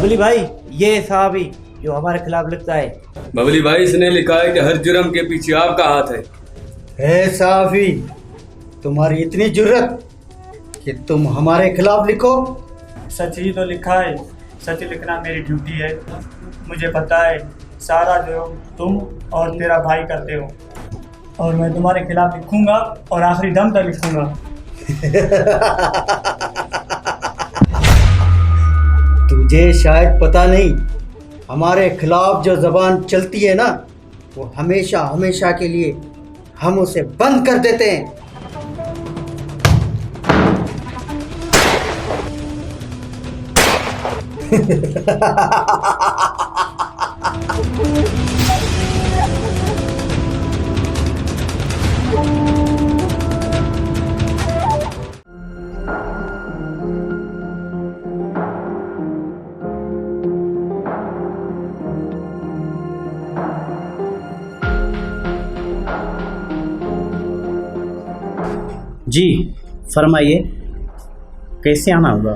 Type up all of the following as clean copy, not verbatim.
बबली भाई, ये साहब ही जो हमारे खिलाफ लिखता है। बबली भाई, इसने लिखा है कि हर जुर्म के पीछे आपका हाथ है। साफी, तुम्हारी इतनी जुर्रत कि तुम हमारे खिलाफ लिखो। सच ही तो लिखा है, सच लिखना मेरी ड्यूटी है। मुझे पता है सारा जो तुम और तेरा भाई करते हो, और मैं तुम्हारे खिलाफ लिखूंगा और आखिरी दम तक लिखूंगा। तुझे शायद पता नहीं, हमारे खिलाफ जो जबान चलती है ना, वो हमेशा हमेशा के लिए हम उसे बंद कर देते हैं। जी फरमाइए, कैसे आना होगा?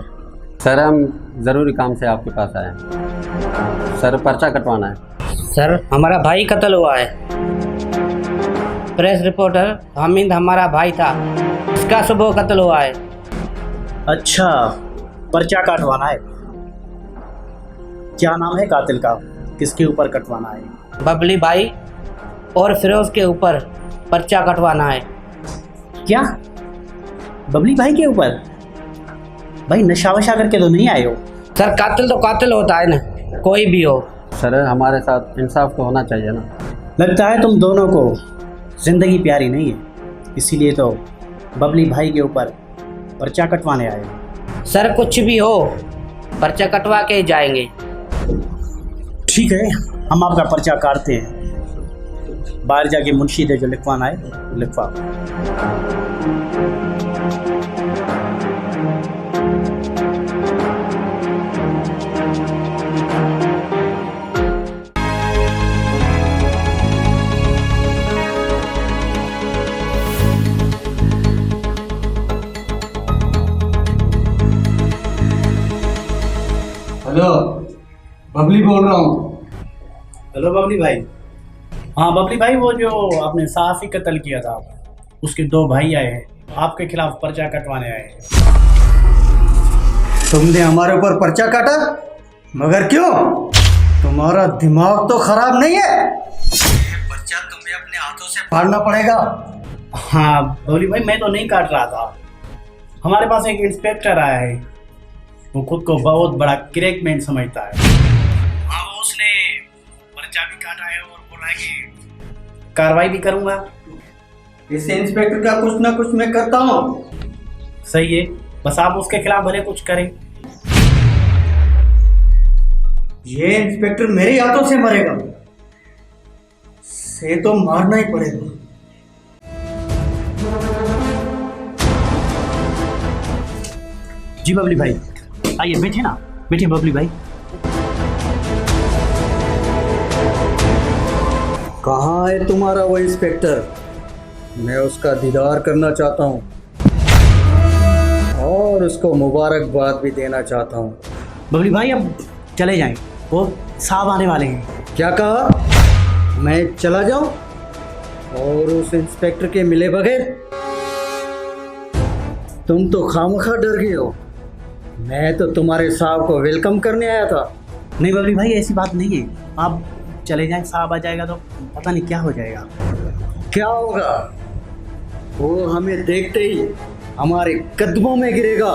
सर, हम ज़रूरी काम से आपके पास आए हैं। सर, पर्चा कटवाना है। सर, हमारा भाई कत्ल हुआ है। प्रेस रिपोर्टर हामिद हमारा भाई था, इसका सुबह कत्ल हुआ है। अच्छा, पर्चा कटवाना है। क्या नाम है कातिल का? किसके ऊपर कटवाना है? बबली भाई और फिरोज के ऊपर पर्चा कटवाना है। क्या बबली भाई के ऊपर? भाई नशा वशा करके तो नहीं आए हो? सर, कातिल तो कातिल होता है ना, कोई भी हो। सर, हमारे साथ इंसाफ तो होना चाहिए ना। लगता है तुम दोनों को ज़िंदगी प्यारी नहीं है, इसीलिए तो बबली भाई के ऊपर पर्चा कटवाने आए हो। सर, कुछ भी हो, पर्चा कटवा के ही जाएंगे। ठीक है, हम आपका पर्चा काटते हैं। बाहर जाके मुंशी दे जो लिखवाना है लिखवा। हेलो, बबली बोल रहा हूँ। हेलो बबली भाई। हाँ बबली भाई, वो जो आपने साफी कत्ल किया था, उसके दो भाई आए हैं, आपके खिलाफ पर्चा कटवाने आए हैं। तुमने हमारे ऊपर पर्चा काटा, मगर क्यों? तुम्हारा दिमाग तो खराब नहीं है? ये पर्चा तुम्हें अपने हाथों से फाड़ना पड़ेगा। हाँ बबली भाई, मैं तो नहीं काट रहा था। हमारे पास एक इंस्पेक्टर आया है, वो खुद को बहुत बड़ा क्रैकमैन समझता है। हाँ, वो उसने पर्चा भी काटा है और बोला है कि कार्रवाई भी करूंगा। इस इंस्पेक्टर का कुछ ना कुछ मैं करता हूँ। सही है, बस आप उसके खिलाफ भले कुछ करें। ये इंस्पेक्टर मेरे हाथों से मरेगा, से तो मारना ही पड़ेगा। जी बबली भाई, आइए बैठे ना, बैठे बबली भाई। कहाँ है तुम्हारा वो इंस्पेक्टर? मैं उसका दीदार करना चाहता हूँ और उसको मुबारकबाद भी देना चाहता हूँ। बबली भाई, अब चले जाएं, वो साहब आने वाले हैं। क्या कहा? मैं चला जाऊं और उस इंस्पेक्टर के मिले बगैर? तुम तो खामखा डर गए हो। मैं तो तुम्हारे साहब को वेलकम करने आया था। नहीं बबली भाई, ऐसी बात नहीं है। आप चले जाएं, साहब आ जाएगा तो पता नहीं क्या हो जाएगा। क्या होगा? वो हमें देखते ही हमारे कदमों में गिरेगा।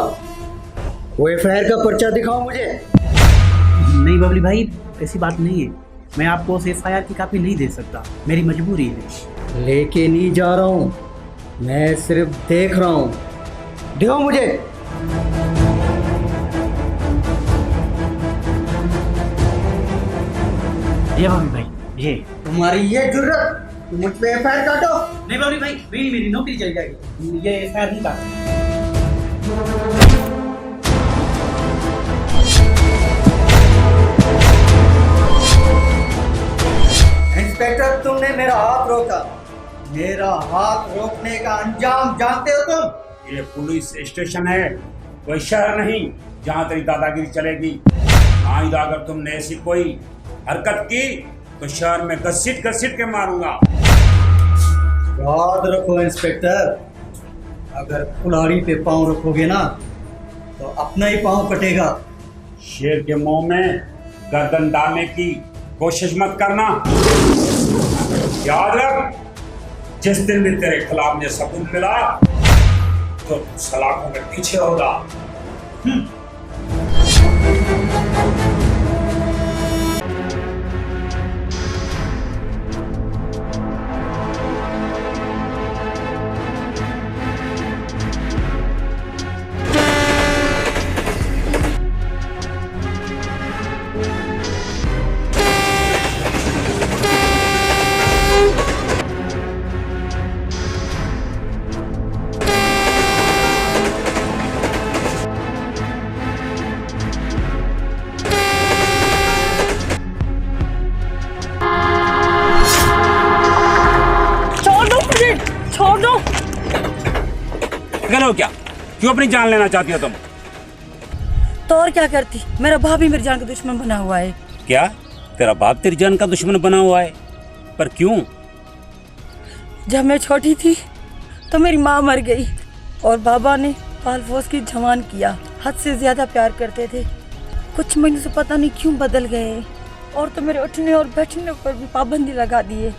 वो एफआईआर का पर्चा दिखाओ मुझे। नहीं बबली भाई, ऐसी बात नहीं है। मैं आपको उस एफआईआर की कॉपी नहीं दे सकता, मेरी मजबूरी है। लेके नहीं जा रहा हूँ, मैं सिर्फ देख रहा हूँ। दिखाओ मुझे। ये बबली भाई, ये तुम्हारी ये जुर्रत, तुम मुझ पे एफआईआर काटो। नहीं बबली भाई, मेरी नौकरी चली जाएगी। ये एफआईआर नहीं काट। इंस्पेक्टर, तुमने मेरा हाथ रोका। मेरा हाथ रोकने का अंजाम जानते हो तुम? ये पुलिस स्टेशन है, कोई शहर नहीं जहाँ तेरी दादागिरी चलेगी। आइंदा अगर तुमने ऐसी कोई हरकत की तो शहर में घसीट घसीट के मारूंगा। याद रखो इंस्पेक्टर, अगर कुल्हाड़ी पे पाँव रखोगे ना तो अपना ही पाँव कटेगा। शेर के मुंह में गर्दन डालने की कोशिश मत करना। याद रख, जिस दिन भी तेरे खिलाफ मुझे सबूत मिला तो सलाखों के पीछे होगा। छोड़ दो। हो क्या? क्यों अपनी जान लेना चाहती हो तुम? तो और क्या करती, मेरा बाप भी मेरी जान का दुश्मन बना हुआ है। क्या तेरा बाप तेरी जान का दुश्मन बना हुआ है? पर क्यों? जब मैं छोटी थी तो मेरी माँ मर गई और बाबा ने पाल पोस की जवान किया। हद से ज्यादा प्यार करते थे। कुछ महीनों से पता नहीं क्यों बदल गए और तो मेरे उठने और बैठने पर भी पाबंदी लगा दिए।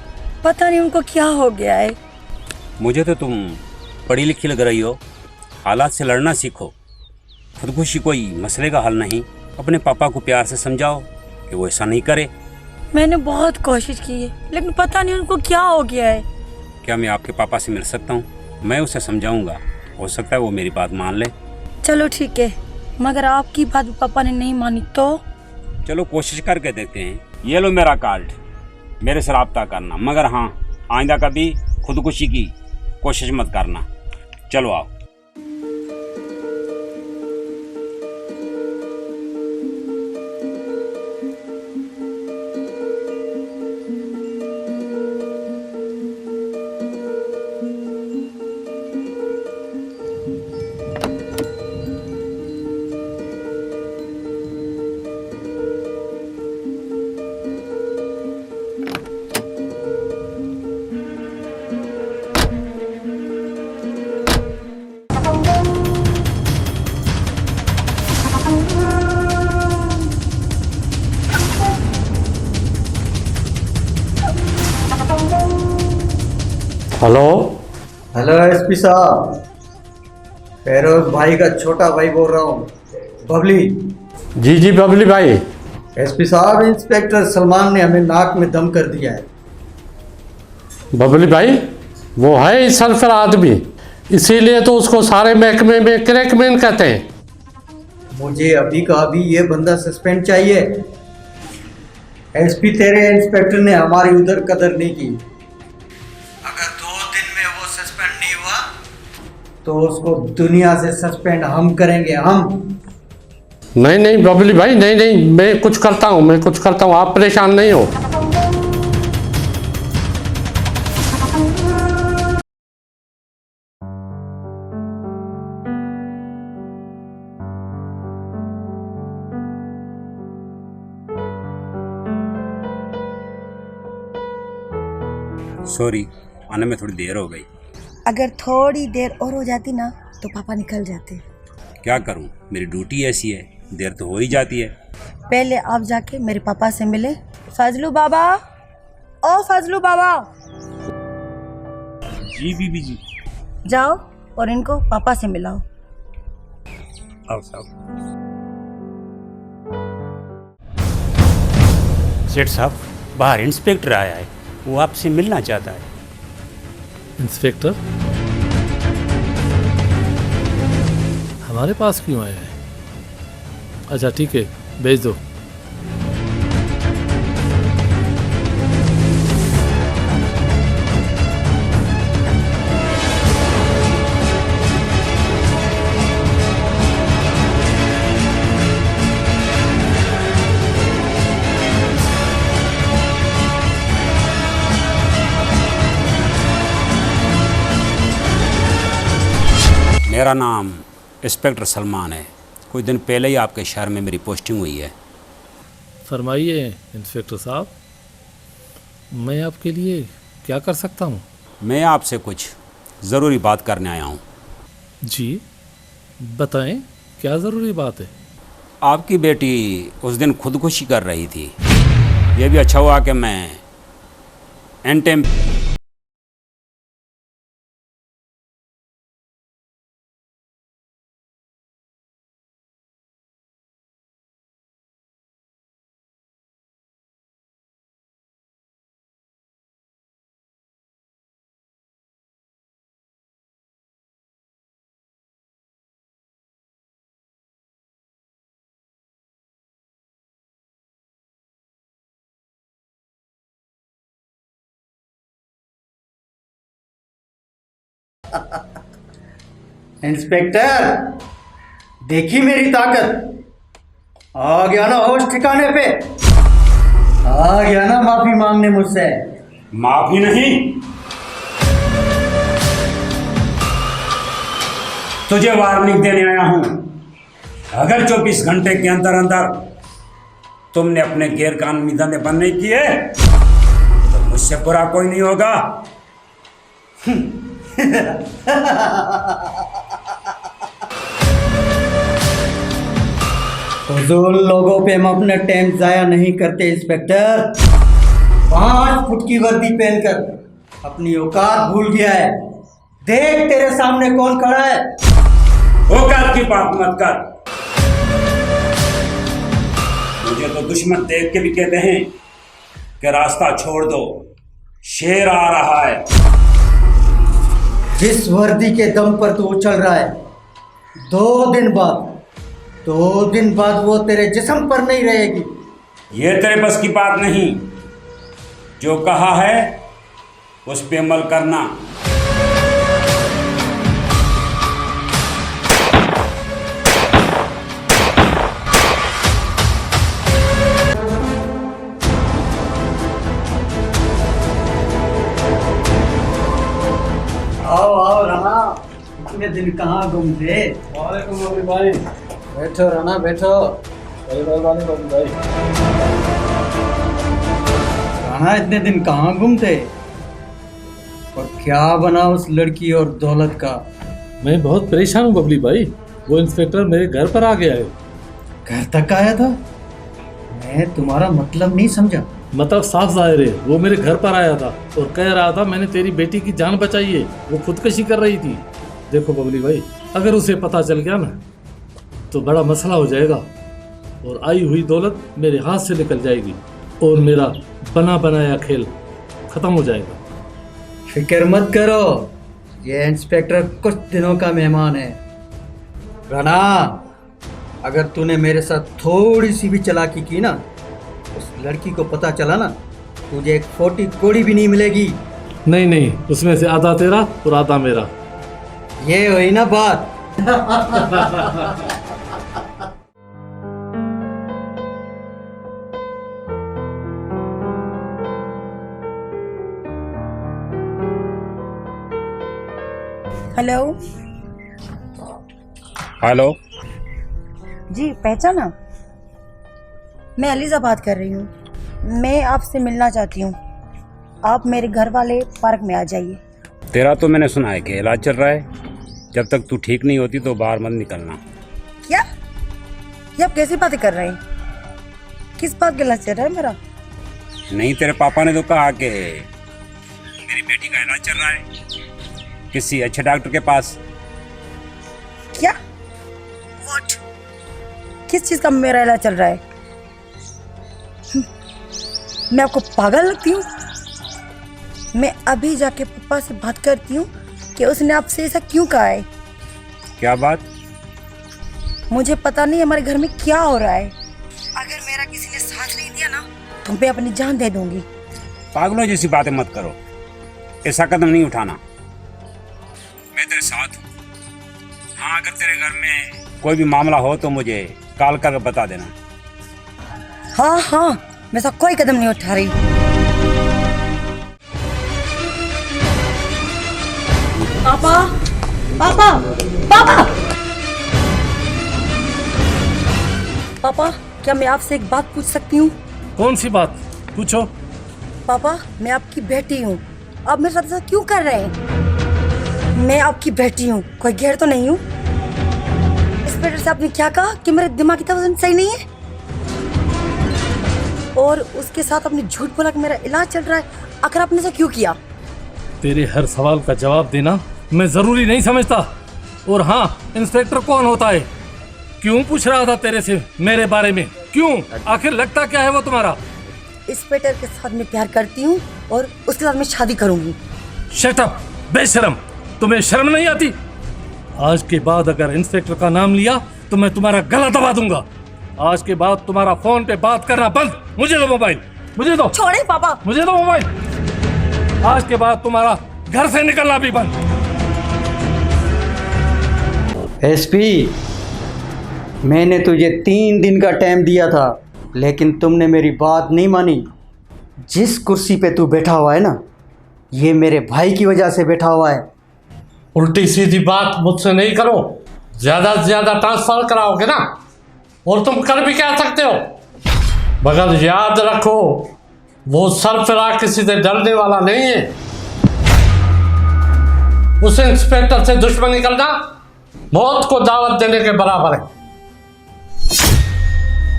पता नहीं उनको क्या हो गया है। मुझे तो तुम पढ़ी लिखी लग रही हो। हालात से लड़ना सीखो। खुदकुशी कोई मसले का हल नहीं। अपने पापा को प्यार से समझाओ कि वो ऐसा नहीं करे। मैंने बहुत कोशिश की है लेकिन पता नहीं उनको क्या हो गया है। क्या मैं आपके पापा से मिल सकता हूँ? मैं उसे समझाऊंगा, हो सकता है वो मेरी बात मान ले। चलो ठीक है, मगर आपकी बात पापा ने नहीं मानी तो? चलो कोशिश करके देखते हैं। ये लो मेरा कार्ड, मेरे से रब्ता करना, मगर हाँ आइंदा कभी खुदकुशी की कोशिश मत करना। चलो आओ। हेलो। हेलो एसपी साहब, फेरोज भाई का छोटा भाई बोल रहा हूँ, बबली। जी जी बबली भाई। एसपी साहब, इंस्पेक्टर सलमान ने हमें नाक में दम कर दिया है। बबली भाई वो है सरफर आदमी, इसीलिए तो उसको सारे महकमे में क्रैकमैन कहते हैं। मुझे अभी का अभी ये बंदा सस्पेंड चाहिए। एसपी, तेरे इंस्पेक्टर ने हमारी उधर कदर नहीं की। अगर 2 दिन में वो सस्पेंड नहीं हुआ तो उसको दुनिया से सस्पेंड हम करेंगे, हम। नहीं नहीं बबली भाई, नहीं नहीं, मैं कुछ करता हूँ, मैं कुछ करता हूँ, आप परेशान नहीं हो। सॉरी, आने में थोड़ी देर हो गई। अगर थोड़ी देर और हो जाती ना तो पापा निकल जाते। क्या करूं, मेरी ड्यूटी ऐसी है, देर तो हो ही जाती है। पहले आप जाके मेरे पापा से मिले। फजलू बाबा, ओ फजलू बाबा। जी बीबी जी। जाओ और इनको पापा से मिलाओ। आओ साहब। सेठ साहब, बाहर इंस्पेक्टर आया है, वो आपसे मिलना चाहता है। इंस्पेक्टर हमारे पास क्यों आए हैं? अच्छा ठीक है, भेज दो। मेरा नाम इंस्पेक्टर सलमान है। कुछ दिन पहले ही आपके शहर में मेरी पोस्टिंग हुई है। फरमाइए इंस्पेक्टर साहब, मैं आपके लिए क्या कर सकता हूँ? मैं आपसे कुछ ज़रूरी बात करने आया हूँ। जी बताएं, क्या ज़रूरी बात है? आपकी बेटी उस दिन खुदकुशी कर रही थी। ये भी अच्छा हुआ कि मैं एन टाइम इंस्पेक्टर, देखी मेरी ताकत। आ गया ना होश ठिकाने पे? आ गया ना माफी मांगने मुझसे? माफी नहीं, तुझे वार्निंग देने आया हूं। अगर 24 घंटे के अंदर अंदर तुमने अपने गैर कानूनी धंधे बंद नहीं किए तो मुझसे बुरा कोई नहीं होगा। फजूल लोगों पे हम अपना टाइम जाया नहीं करते इंस्पेक्टर। 5 फुट की वर्दी पहनकर अपनी औकात भूल गया है। देख तेरे सामने कौन खड़ा है। औकात की बात मत कर। मुझे तो दुश्मन देख के भी कहते हैं कि रास्ता छोड़ दो, शेर आ रहा है। जिस वर्दी के दम पर तू उछल रहा है, 2 दिन बाद वो तेरे जिस्म पर नहीं रहेगी। ये तेरे बस की बात नहीं। जो कहा है उस पे अमल करना। आओ राणा, इतने दिन कहाँ गुम थे? वालेकुम बबली भाई। बैठो राणा, बैठो। राणा, इतने दिन कहाँ गुम थे और क्या बना उस लड़की और दौलत का? मैं बहुत परेशान हूँ बबली भाई। वो इंस्पेक्टर मेरे घर पर आ गया है। घर तक आया था? मैं तुम्हारा मतलब नहीं समझा। मतलब साफ जाहिर है, वो मेरे घर पर आया था और कह रहा था मैंने तेरी बेटी की जान बचाई है, वो खुदकशी कर रही थी। देखो बबली भाई, अगर उसे पता चल गया ना तो बड़ा मसला हो जाएगा और आई हुई दौलत मेरे हाथ से निकल जाएगी और मेरा बना बनाया खेल खत्म हो जाएगा। फिक्र मत करो, ये इंस्पेक्टर कुछ दिनों का मेहमान है। राणा, अगर तूने मेरे साथ थोड़ी सी भी चालाकी की ना, उस लड़की को पता चला ना, तुझे एक 40 कोड़ी भी नहीं मिलेगी। नहीं नहीं, उसमें से आधा तेरा और आधा मेरा। ये हुई ना बात। हेलो हेलो, जी, पहचाना? मैं अलीज़ा बात कर रही हूँ। मैं आपसे मिलना चाहती हूँ। आप मेरे घर वाले पार्क में आ जाइए। तेरा तो मैंने सुना है कि इलाज चल रहा है। जब तक तू ठीक नहीं होती तो बाहर मत निकलना। क्या? ये आप कैसी बातें कर रहे हैं? किस बात का इलाज चल रहा है मेरा? नहीं, तेरे पापा ने तो कहा कि मेरी बेटी का इलाज चल रहा है किसी अच्छे डॉक्टर के पास। क्या? व्हाट? किस चीज़ का मेरा इलाज चल रहा है? मैं आपको पागल लगती हूँ? मैं अभी जाके पापा से बात करती हूँ कि उसने आपसे ऐसा क्यों कहा है। क्या बात? मुझे पता नहीं हमारे घर में क्या हो रहा है। अगर मेरा किसी ने साथ नहीं दिया ना तो मैं अपनी जान दे दूंगी। पागलों जैसी बातें मत करो। ऐसा कदम नहीं उठाना। मैं तेरे साथ हूँ। हाँ, अगर तेरे घर में कोई भी मामला हो तो मुझे कॉल करके बता देना। हाँ हाँ, मैं ऐसा कोई कदम नहीं उठा रही। पापा, पापा, पापा, पापा, क्या मैं आपसे एक बात पूछ सकती हूँ? कौन सी बात? पूछो। पापा, मैं आपकी बेटी हूँ। आप मेरे साथ ऐसा क्यों कर रहे हैं? मैं आपकी बेटी हूँ, कोई गैर तो नहीं हूँ। इंस्पेक्टर साहब ने क्या कहा कि मेरे दिमाग की तवज़ुन सही नहीं है, और उसके साथ आपने झूठ बोला कि मेरा इलाज चल रहा है। आखिर आपने ऐसा क्यों किया? तेरे हर सवाल का जवाब देना मैं जरूरी नहीं समझता। और हाँ, इंस्पेक्टर कौन होता है? क्यों पूछ रहा था तेरे से मेरे बारे में? क्यों? आखिर लगता क्या है वो तुम्हारा? इंस्पेक्टर के साथ मैं प्यार करती हूँ और उसके साथ मैं शादी करूंगी। शट अप बेशरम, तुम्हें शर्म नहीं आती? आज के बाद अगर इंस्पेक्टर का नाम लिया तो मैं तुम्हारा गला दबा दूंगा। आज के बाद तुम्हारा फोन पे बात करना बंद। मुझे दो मोबाइल, मुझे दो। छोड़े पापा, मुझे दो मोबाइल। आज के बाद तुम्हारा घर से निकलना भी बंद। एसपी, मैंने तुझे 3 दिन का टाइम दिया था, लेकिन तुमने मेरी बात नहीं मानी। जिस कुर्सी पे तू बैठा हुआ है ना, ये मेरे भाई की वजह से बैठा हुआ है। उल्टी सीधी बात मुझसे नहीं करो। ज्यादा से ज्यादा ट्रांसफर कराओगे ना, और तुम कर भी क्या सकते हो। मगर याद रखो, वो सरफराज किसी से डरने वाला नहीं है। उस इंस्पेक्टर से दुश्मनी करना मौत को दावत देने के बराबर है।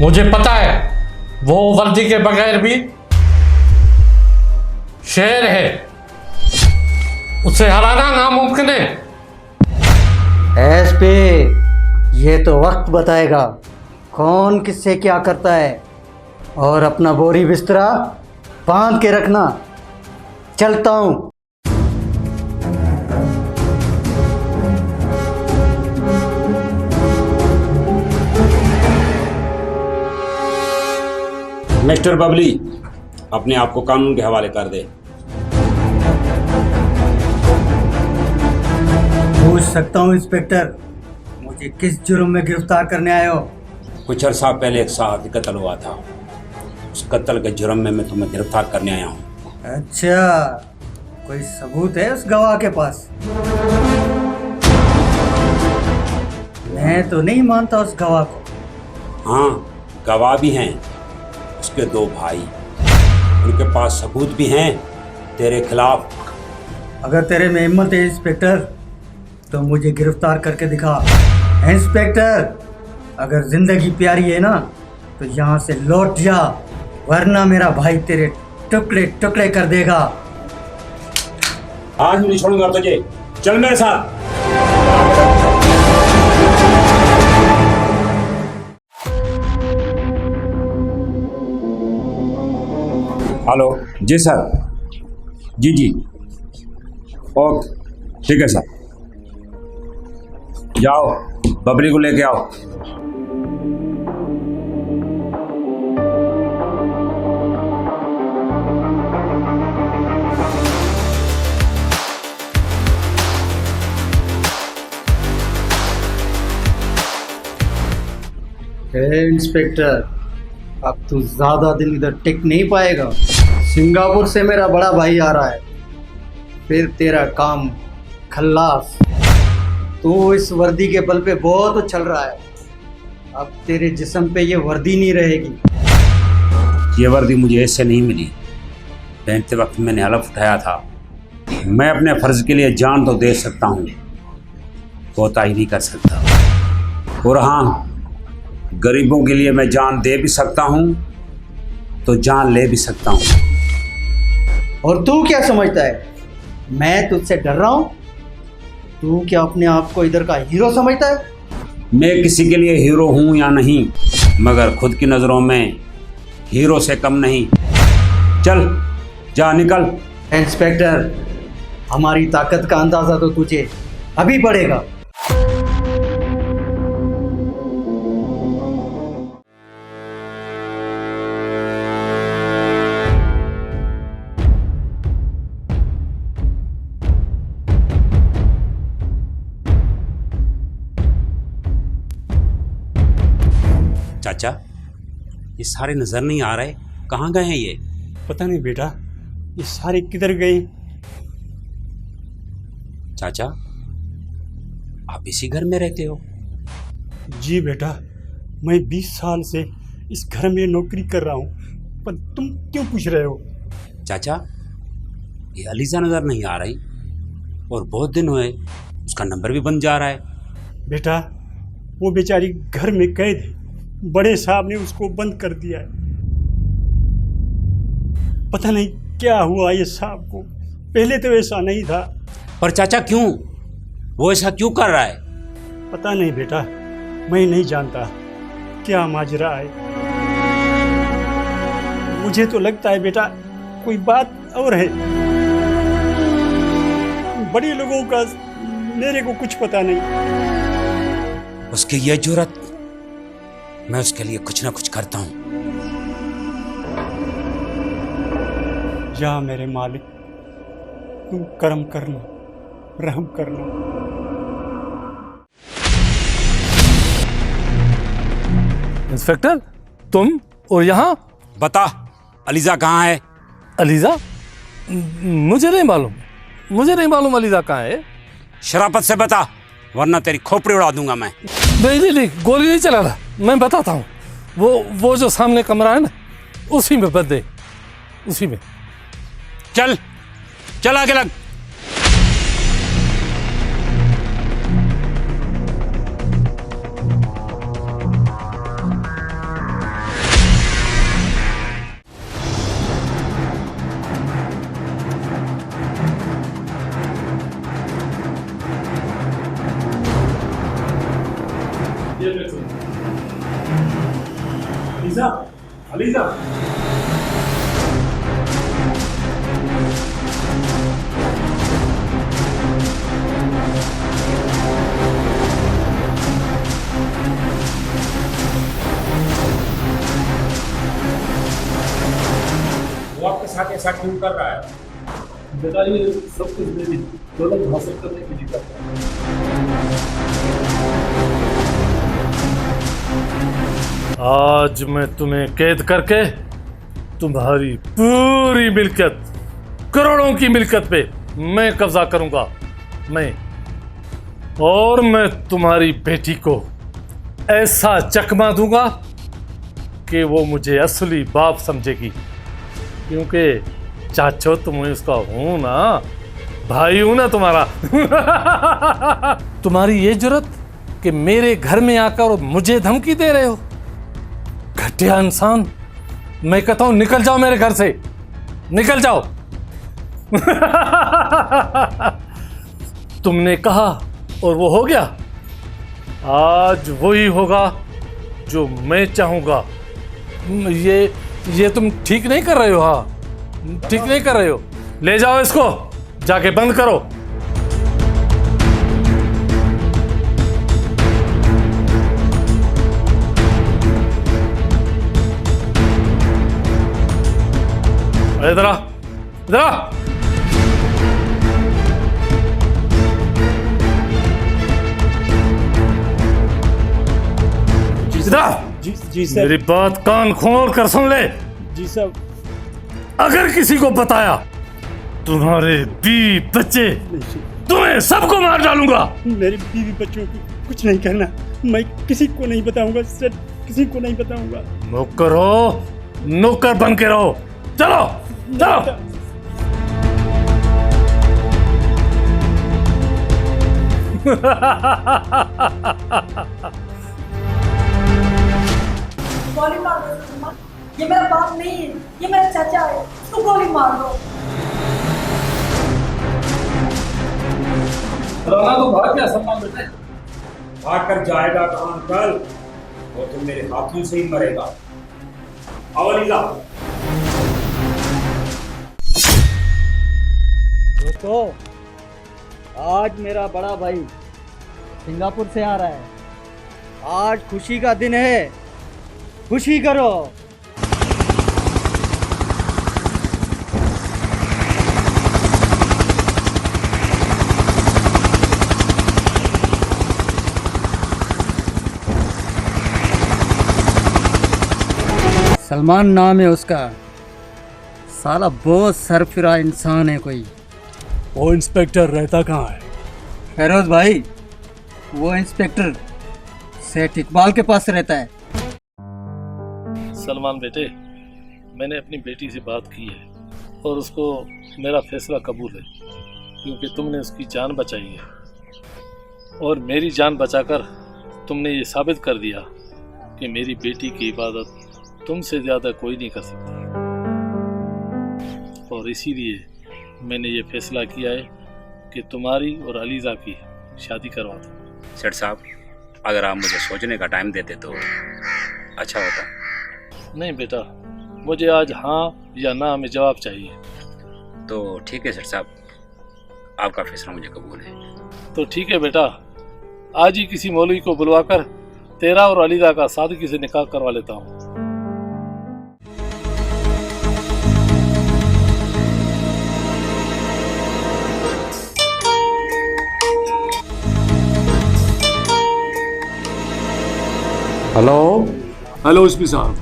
मुझे पता है वो वर्दी के बगैर भी शेर है, उसे हराना नामुमकिन है। एसपी, ये तो वक्त बताएगा कौन किससे क्या करता है। और अपना बोरी बिस्तरा बांध के रखना। चलता हूँ। मिस्टर बबली, अपने आप को कानून के हवाले कर दे। पूछ सकता हूँ इंस्पेक्टर, मुझे किस जुर्म में गिरफ्तार करने आए हो? कुछ अर्सा पहले एक साहब का कत्ल हुआ था। उस कत्ल के जुर्म में मैं तुम्हें गिरफ्तार करने आया हूँ। अच्छा, कोई सबूत है उस गवाह के पास? मैं तो नहीं मानता उस गवाह को। हाँ, गवाह भी हैं, उसके 2 भाई। उनके पास सबूत भी हैं तेरे खिलाफ। अगर तेरे में हिम्मत है इंस्पेक्टर, तो मुझे गिरफ्तार करके दिखा। इंस्पेक्टर, अगर जिंदगी प्यारी है ना, तो यहाँ से लौट जा, वरना मेरा भाई तेरे टुकड़े टुकड़े कर देगा। आज नहीं छोड़ूंगा तुझे, चल मेरे साथ। हेलो जी सर। जी जी, ओके, ठीक है सर। जाओ, बबली को लेके आओ। इंस्पेक्टर, अब तू ज्यादा दिन इधर टिक नहीं पाएगा। सिंगापुर से मेरा बड़ा भाई आ रहा है, फिर तेरा काम खल्लास। तू इस वर्दी के बल पे बहुत उछल रहा है, अब तेरे जिस्म पे ये वर्दी नहीं रहेगी। ये वर्दी मुझे ऐसे नहीं मिली। पहनते वक्त मैंने हलफ उठाया था, मैं अपने फर्ज के लिए जान तो दे सकता हूँ, कोताही नहीं कर सकता। और हाँ, गरीबों के लिए मैं जान दे भी सकता हूँ तो जान ले भी सकता हूँ। और तू क्या समझता है मैं तुझसे डर रहा हूँ? तू क्या अपने आप को इधर का हीरो समझता है? मैं किसी के लिए हीरो हूँ या नहीं, मगर खुद की नज़रों में हीरो से कम नहीं। चल, जा निकल। इंस्पेक्टर, हमारी ताकत का अंदाजा तो तुझे अभी पड़ेगा। चाचा, ये सारे नजर नहीं आ रहे, कहाँ गए हैं ये? पता नहीं बेटा, ये सारे किधर गए। चाचा, आप इसी घर में रहते हो? जी बेटा, मैं 20 साल से इस घर में नौकरी कर रहा हूँ, पर तुम क्यों पूछ रहे हो? चाचा, ये अलीजा नजर नहीं आ रही और बहुत दिन हुए, उसका नंबर भी बंद जा रहा है। बेटा, वो बेचारी घर में कैद है, बड़े साहब ने उसको बंद कर दिया है। पता नहीं क्या हुआ ये साहब को, पहले तो ऐसा नहीं था। पर चाचा क्यों, वो ऐसा क्यों कर रहा है? पता नहीं बेटा, मैं नहीं जानता क्या माजरा है। मुझे तो लगता है बेटा कोई बात और है। बड़े लोगों का मेरे को कुछ पता नहीं। उसकी ये जुर्रत, मैं उसके लिए कुछ ना कुछ करता हूँ। या मेरे मालिक, तुम कर्म करना, रहम करना। इंस्पेक्टर, तुम और यहाँ? बता, अलीजा कहाँ है? अलीजा? मुझे नहीं मालूम अलीजा कहाँ है। शराफत से बता, वरना तेरी खोपड़ी उड़ा दूंगा मैं। नहीं, गोली नहीं चला रहा, मैं बताता हूँ। वो जो सामने कमरा है ना, उसी में बंद है, उसी में। चल आगे लग। अलीजा, वो आपके साथ ऐसा क्यों कर रहा है? बताइए, सब कुछ मेरी दौलत हासिल करने के लिए करता है। आज मैं तुम्हें कैद करके तुम्हारी पूरी मिल्कियत, करोड़ों की मिल्कियत पे मैं कब्जा करूंगा। मैं तुम्हारी बेटी को ऐसा चकमा दूंगा कि वो मुझे असली बाप समझेगी, क्योंकि चाचो तुम उसका हूं ना, भाई हूं ना तुम्हारा। तुम्हारी ये जुर्रत कि मेरे घर में आकर मुझे धमकी दे रहे हो? घटिया इंसान, मैं कहता हूं निकल जाओ मेरे घर से, निकल जाओ। तुमने कहा और वो हो गया, आज वही होगा जो मैं चाहूंगा। ये तुम ठीक नहीं कर रहे हो। हाँ, ठीक नहीं कर रहे हो। ले जाओ इसको, जाके बंद करो। इधर आ, इधर आ। जी सर। मेरी बात कान खोल कर सुन ले। जी सर। अगर किसी को बताया तुम्हारे बीवी बच्चे, तुम्हें सबको मार डालूंगा। मेरे बीवी बच्चों को कुछ नहीं कहना, मैं किसी को नहीं बताऊंगा सर, किसी को नहीं बताऊंगा। नौकर हो, नौकर बन के रहो। चलो चलो। गोली मार दो तुम। ये मेरा बाप नहीं है, ये मेरा चाचा है, उसको गोली मार दो। राणा तो भाग गया सम्मान बेटे। भाग कर जाएगा कहां कल, वो तो मेरे हाथों से ही मरेगा। अलीजा, तो आज मेरा बड़ा भाई सिंगापुर से आ रहा है। आज खुशी का दिन है, खुशी करो। सलमान नाम है उसका, साला बहुत सरफिरा इंसान है कोई। वो इंस्पेक्टर रहता कहाँ है? फेरोज भाई, वो इंस्पेक्टर सेठ इकबाल के पास रहता है। सलमान बेटे, मैंने अपनी बेटी से बात की है और उसको मेरा फैसला कबूल है, क्योंकि तुमने उसकी जान बचाई है और मेरी जान बचाकर तुमने ये साबित कर दिया कि मेरी बेटी की इबादत तुमसे ज़्यादा कोई नहीं कर सकता। और इसीलिए मैंने ये फैसला किया है कि तुम्हारी और अलीज़ा की शादी करवा दूँ। सेठ साहब, अगर आप मुझे सोचने का टाइम देते तो अच्छा होता। नहीं बेटा, मुझे आज हाँ या ना में जवाब चाहिए। तो ठीक है सेठ साहब, आपका फैसला मुझे कबूल है। तो ठीक है बेटा, आज ही किसी मौलवी को बुलवाकर तेरा और अलीज़ा का सादगी से निकाह करवा लेता हूँ। हेलो। हेलो एसपी साहब।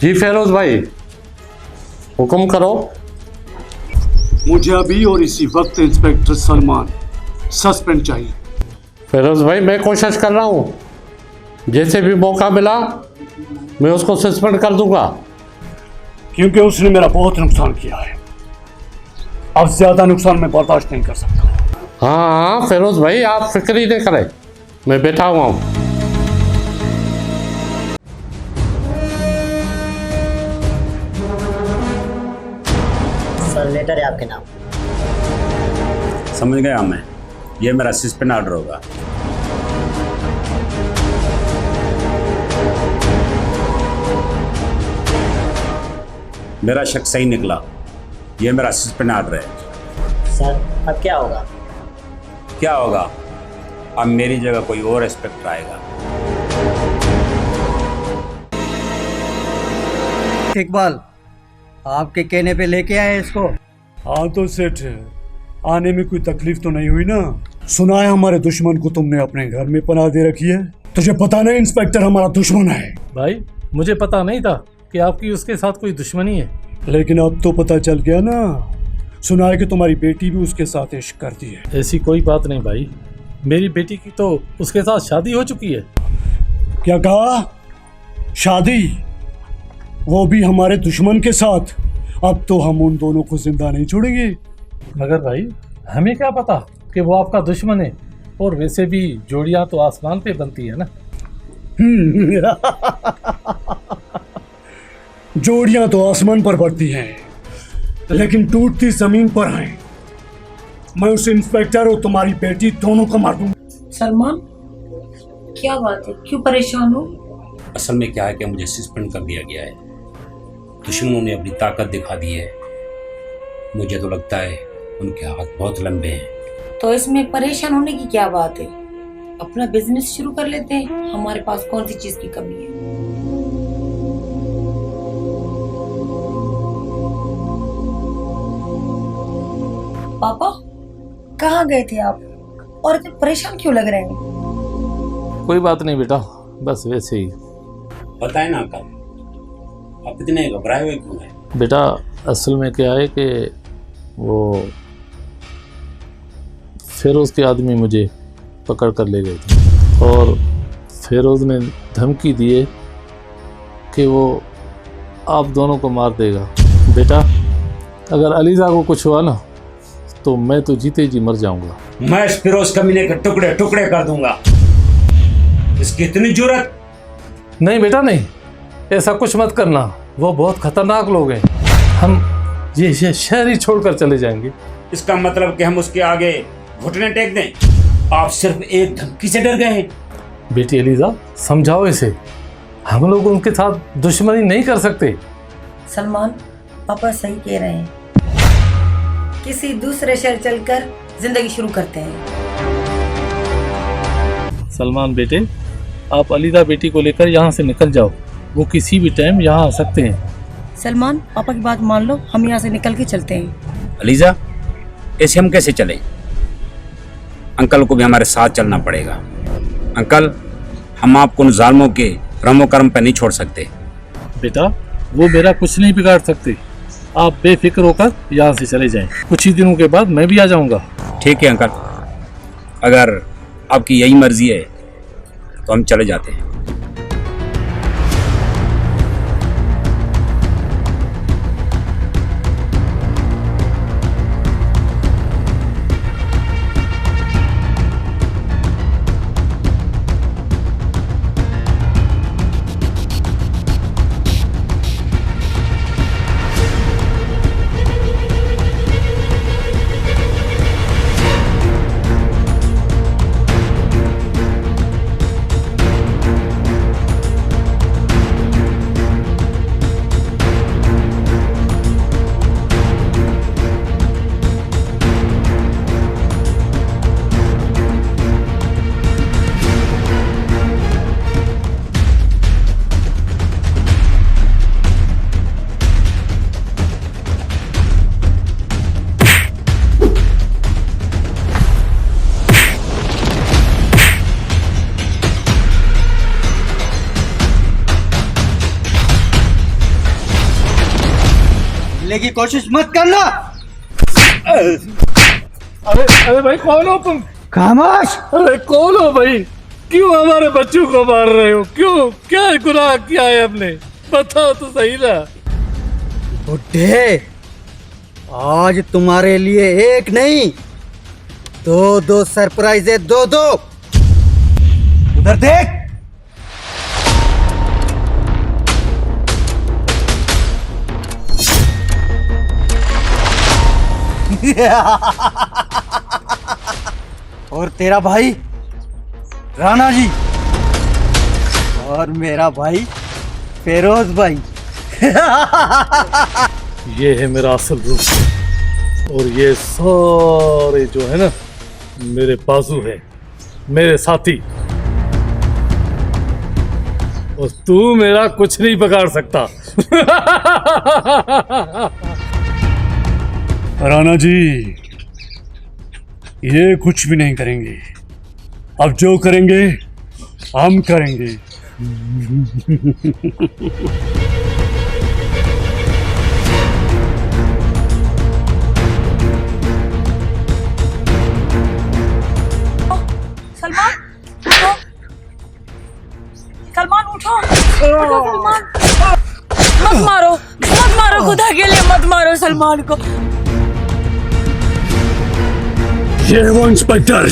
जी फेरोज भाई, हुक्म करो। मुझे अभी और इसी वक्त इंस्पेक्टर सलमान सस्पेंड चाहिए। फेरोज भाई, मैं कोशिश कर रहा हूँ, जैसे भी मौका मिला मैं उसको सस्पेंड कर दूंगा। क्योंकि उसने मेरा बहुत नुकसान किया है। अब ज्यादा नुकसान मैं बर्दाश्त नहीं कर सकता। हाँ फेरोज भाई, आप फिक्र ही नहीं करें, मैं बैठा हुआ हूँ। सर, लेटर है आपके नाम। समझ गया मैं, ये मेरा सस्पेंड ऑर्डर होगा। मेरा शक सही निकला, ये मेरा सस्पेंड ऑर्डर है। सर, अब क्या होगा? क्या होगा? अब मेरी जगह कोई और इंस्पेक्टर आएगा। इकबाल, आपके कहने पे लेके आए इसको। हाँ तो सेठ, आने में कोई तकलीफ तो नहीं हुई ना? सुना है हमारे दुश्मन को तुमने अपने घर में पनाह दे रखी है। तुझे पता नहीं इंस्पेक्टर हमारा दुश्मन है? भाई, मुझे पता नहीं था कि आपकी उसके साथ कोई दुश्मनी है। लेकिन अब तो पता चल गया ना। सुना है कि तुम्हारी बेटी भी उसके साथ इश्क करती है। ऐसी कोई बात नहीं भाई, मेरी बेटी की तो उसके साथ शादी हो चुकी है। क्या कहा? शादी? वो भी हमारे दुश्मन के साथ? अब तो हम उन दोनों को जिंदा नहीं छोड़ेंगे। मगर भाई, हमें क्या पता कि वो आपका दुश्मन है, और वैसे भी जोड़ियां तो आसमान पे बनती है ना। जोड़ियां तो आसमान पर बढ़ती हैं, लेकिन टूटती जमीन पर हैं। मैं उस इंस्पेक्टर और तुम्हारी बेटी दोनों को मार दूंगा। सलमान, क्या बात है, क्यों परेशान हो? असल में क्या है कि मुझे सस्पेंड कर दिया गया है। दुश्मनों ने अपनी ताकत दिखा दी है। मुझे तो लगता है उनके हाथ बहुत लंबे हैं। तो इसमें परेशान होने की क्या बात है? अपना बिजनेस शुरू कर लेते हैं, हमारे पास कौन सी चीज की कमी है। पापा, कहाँ गए थे आप और इतने परेशान क्यों लग रहे हैं? कोई बात नहीं बेटा, बस वैसे ही। बताए ना अंकल, आप इतने घबराए हुए क्यों हैं? बेटा, असल में क्या है कि वो फेरोज के आदमी मुझे पकड़ कर ले गए थे, और फेरोज ने धमकी दी है कि वो आप दोनों को मार देगा। बेटा, अगर अलीज़ा को कुछ हुआ ना तो मैं तो जीते जी मर जाऊंगा। मैं इस फिरोज कमीने के टुकड़े टुकड़े कर दूंगा। इसकी इतनी जुर्रत? नहीं बेटा नहीं, ऐसा कुछ मत करना, वो बहुत खतरनाक लोग हैं। हम ये शहर ही छोड़कर चले जाएंगे। इसका मतलब कि हम उसके आगे घुटने टेक दें? आप सिर्फ एक धमकी से डर गए हैं। बेटी अलीज़ा, समझाओ इसे, हम लोग उनके साथ दुश्मनी नहीं कर सकते। सलमान, पापा सही कह रहे हैं, किसी दूसरे शहर चलकर जिंदगी शुरू करते हैं। सलमान बेटे, आप अलीज़ा बेटी को लेकर यहाँ से निकल जाओ, वो किसी भी टाइम यहाँ आ सकते हैं। सलमान, पापा की बात मान लो, हम यहाँ से निकल के चलते हैं। अलीज़ा, ऐसे हम कैसे चले? अंकल को भी हमारे साथ चलना पड़ेगा। अंकल, हम आपको उन जालिमों के रमो कर्म पर नहीं छोड़ सकते। बेटा, वो मेरा कुछ नहीं बिगाड़ सकते, आप बेफिक्र होकर यहाँ से चले जाएं। कुछ ही दिनों के बाद मैं भी आ जाऊँगा। ठीक है अंकल, अगर आपकी यही मर्जी है तो हम चले जाते हैं। बोलने की कोशिश मत करना। अरे अरे भाई कौन हो तुम? खामोश। अरे कौन हो भाई? क्यों हमारे बच्चों को मार रहे हो? क्यों? क्या गुनाह किया है हमने? बताओ तो सही ना। बुड्ढे, आज तुम्हारे लिए एक नहीं दो सरप्राइज है। दो उधर देख। और तेरा भाई राणा जी और मेरा भाई फेरोज भाई। ये है मेरा असल रूप और ये सारे जो है ना मेरे बाजू है, मेरे साथी। और तू मेरा कुछ नहीं बिगाड़ सकता। राणा जी ये कुछ भी नहीं करेंगे। अब जो करेंगे हम करेंगे। सलमान उठो, सलमान मत मारो खुदा के लिए मत मारो सलमान को। ये है वो इंस्पेक्टर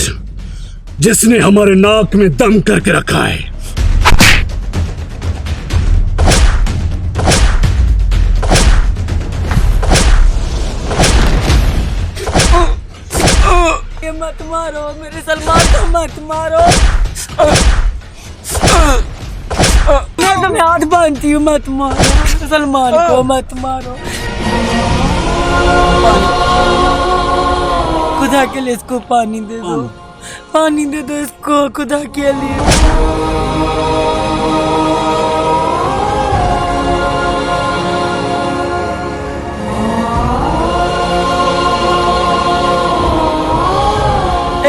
जिसने हमारे नाक में दम करके रखा है। ये मत मारो मेरे सलमान को, मत मारो। मैं तुम्हें हाथ बांधती हूँ, मत मारो सलमान को, मत मारो। खुदा के लिए इसको पानी दे दो, पानी दे दो इसको खुदा के लिए।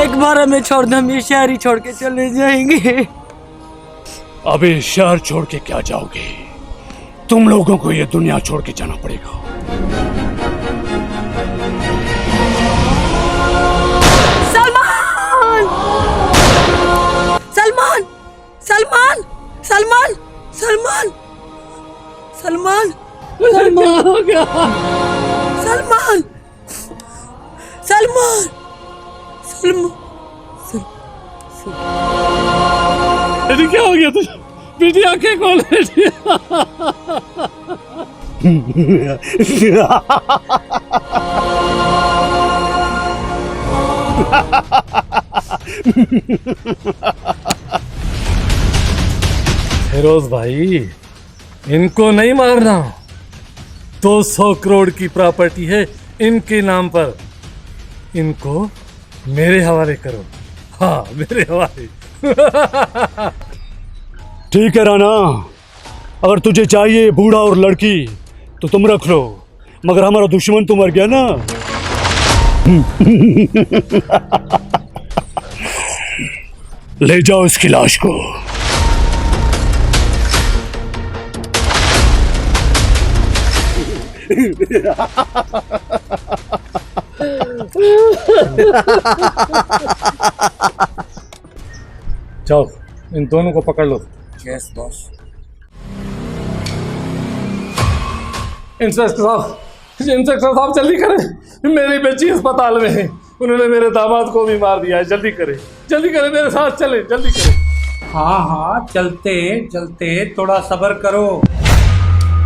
एक बार हमें छोड़ दो, हम ये शहर ही छोड़ के चले जाएंगे। अबे शहर छोड़ के क्या जाओगे? तुम लोगों को ये दुनिया छोड़ के जाना पड़ेगा। सलमान सलमान सलमान सलमान सलमान सलमान हो गया। सलमान सलमान सलमान अरे क्या हो गया तुझे? बेटी आंखें खोल बेटी। फिरोज भाई इनको नहीं मारना। 200 करोड़ की प्रॉपर्टी है इनके नाम पर, इनको मेरे हवाले करो। हाँ मेरे हवाले। ठीक है राणा, अगर तुझे चाहिए बूढ़ा और लड़की तो तुम रख लो, मगर हमारा दुश्मन तो मर गया ना। ले जाओ इसकी लाश को। जाओ इन दोनों को पकड़ लो। Yes boss. इंस्पेक्टर साहब जल्दी करें, मेरी बच्ची अस्पताल में है, उन्होंने मेरे दामाद को भी मार दिया है। जल्दी करें मेरे साथ चलें, जल्दी करें। हाँ हाँ चलते चलते, थोड़ा सब्र करो,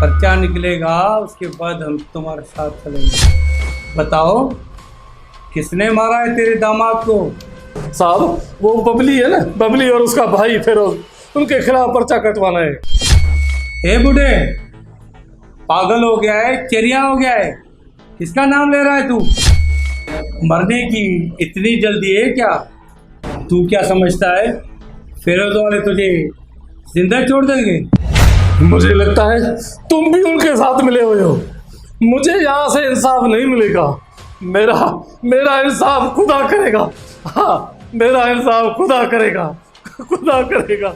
पर्चा निकलेगा उसके बाद हम तुम्हारे साथ चलेंगे। बताओ किसने मारा है तेरे दामाद को? साहब वो बबली है ना, बबली और उसका भाई फिरोज, उनके खिलाफ पर्चा कटवाना है। हे बूढ़े, पागल हो गया है, चेरिया हो गया है? किसका नाम ले रहा है तू? मरने की इतनी जल्दी है क्या? तू क्या समझता है फिरोज वाले तुझे जिंदा छोड़ देंगे? मुझे लगता है तुम भी उनके साथ मिले हुए हो। मुझे यहाँ से इंसाफ नहीं मिलेगा। मेरा इंसाफ खुदा करेगा। हाँ मेरा इंसाफ खुदा करेगा, खुदा करेगा।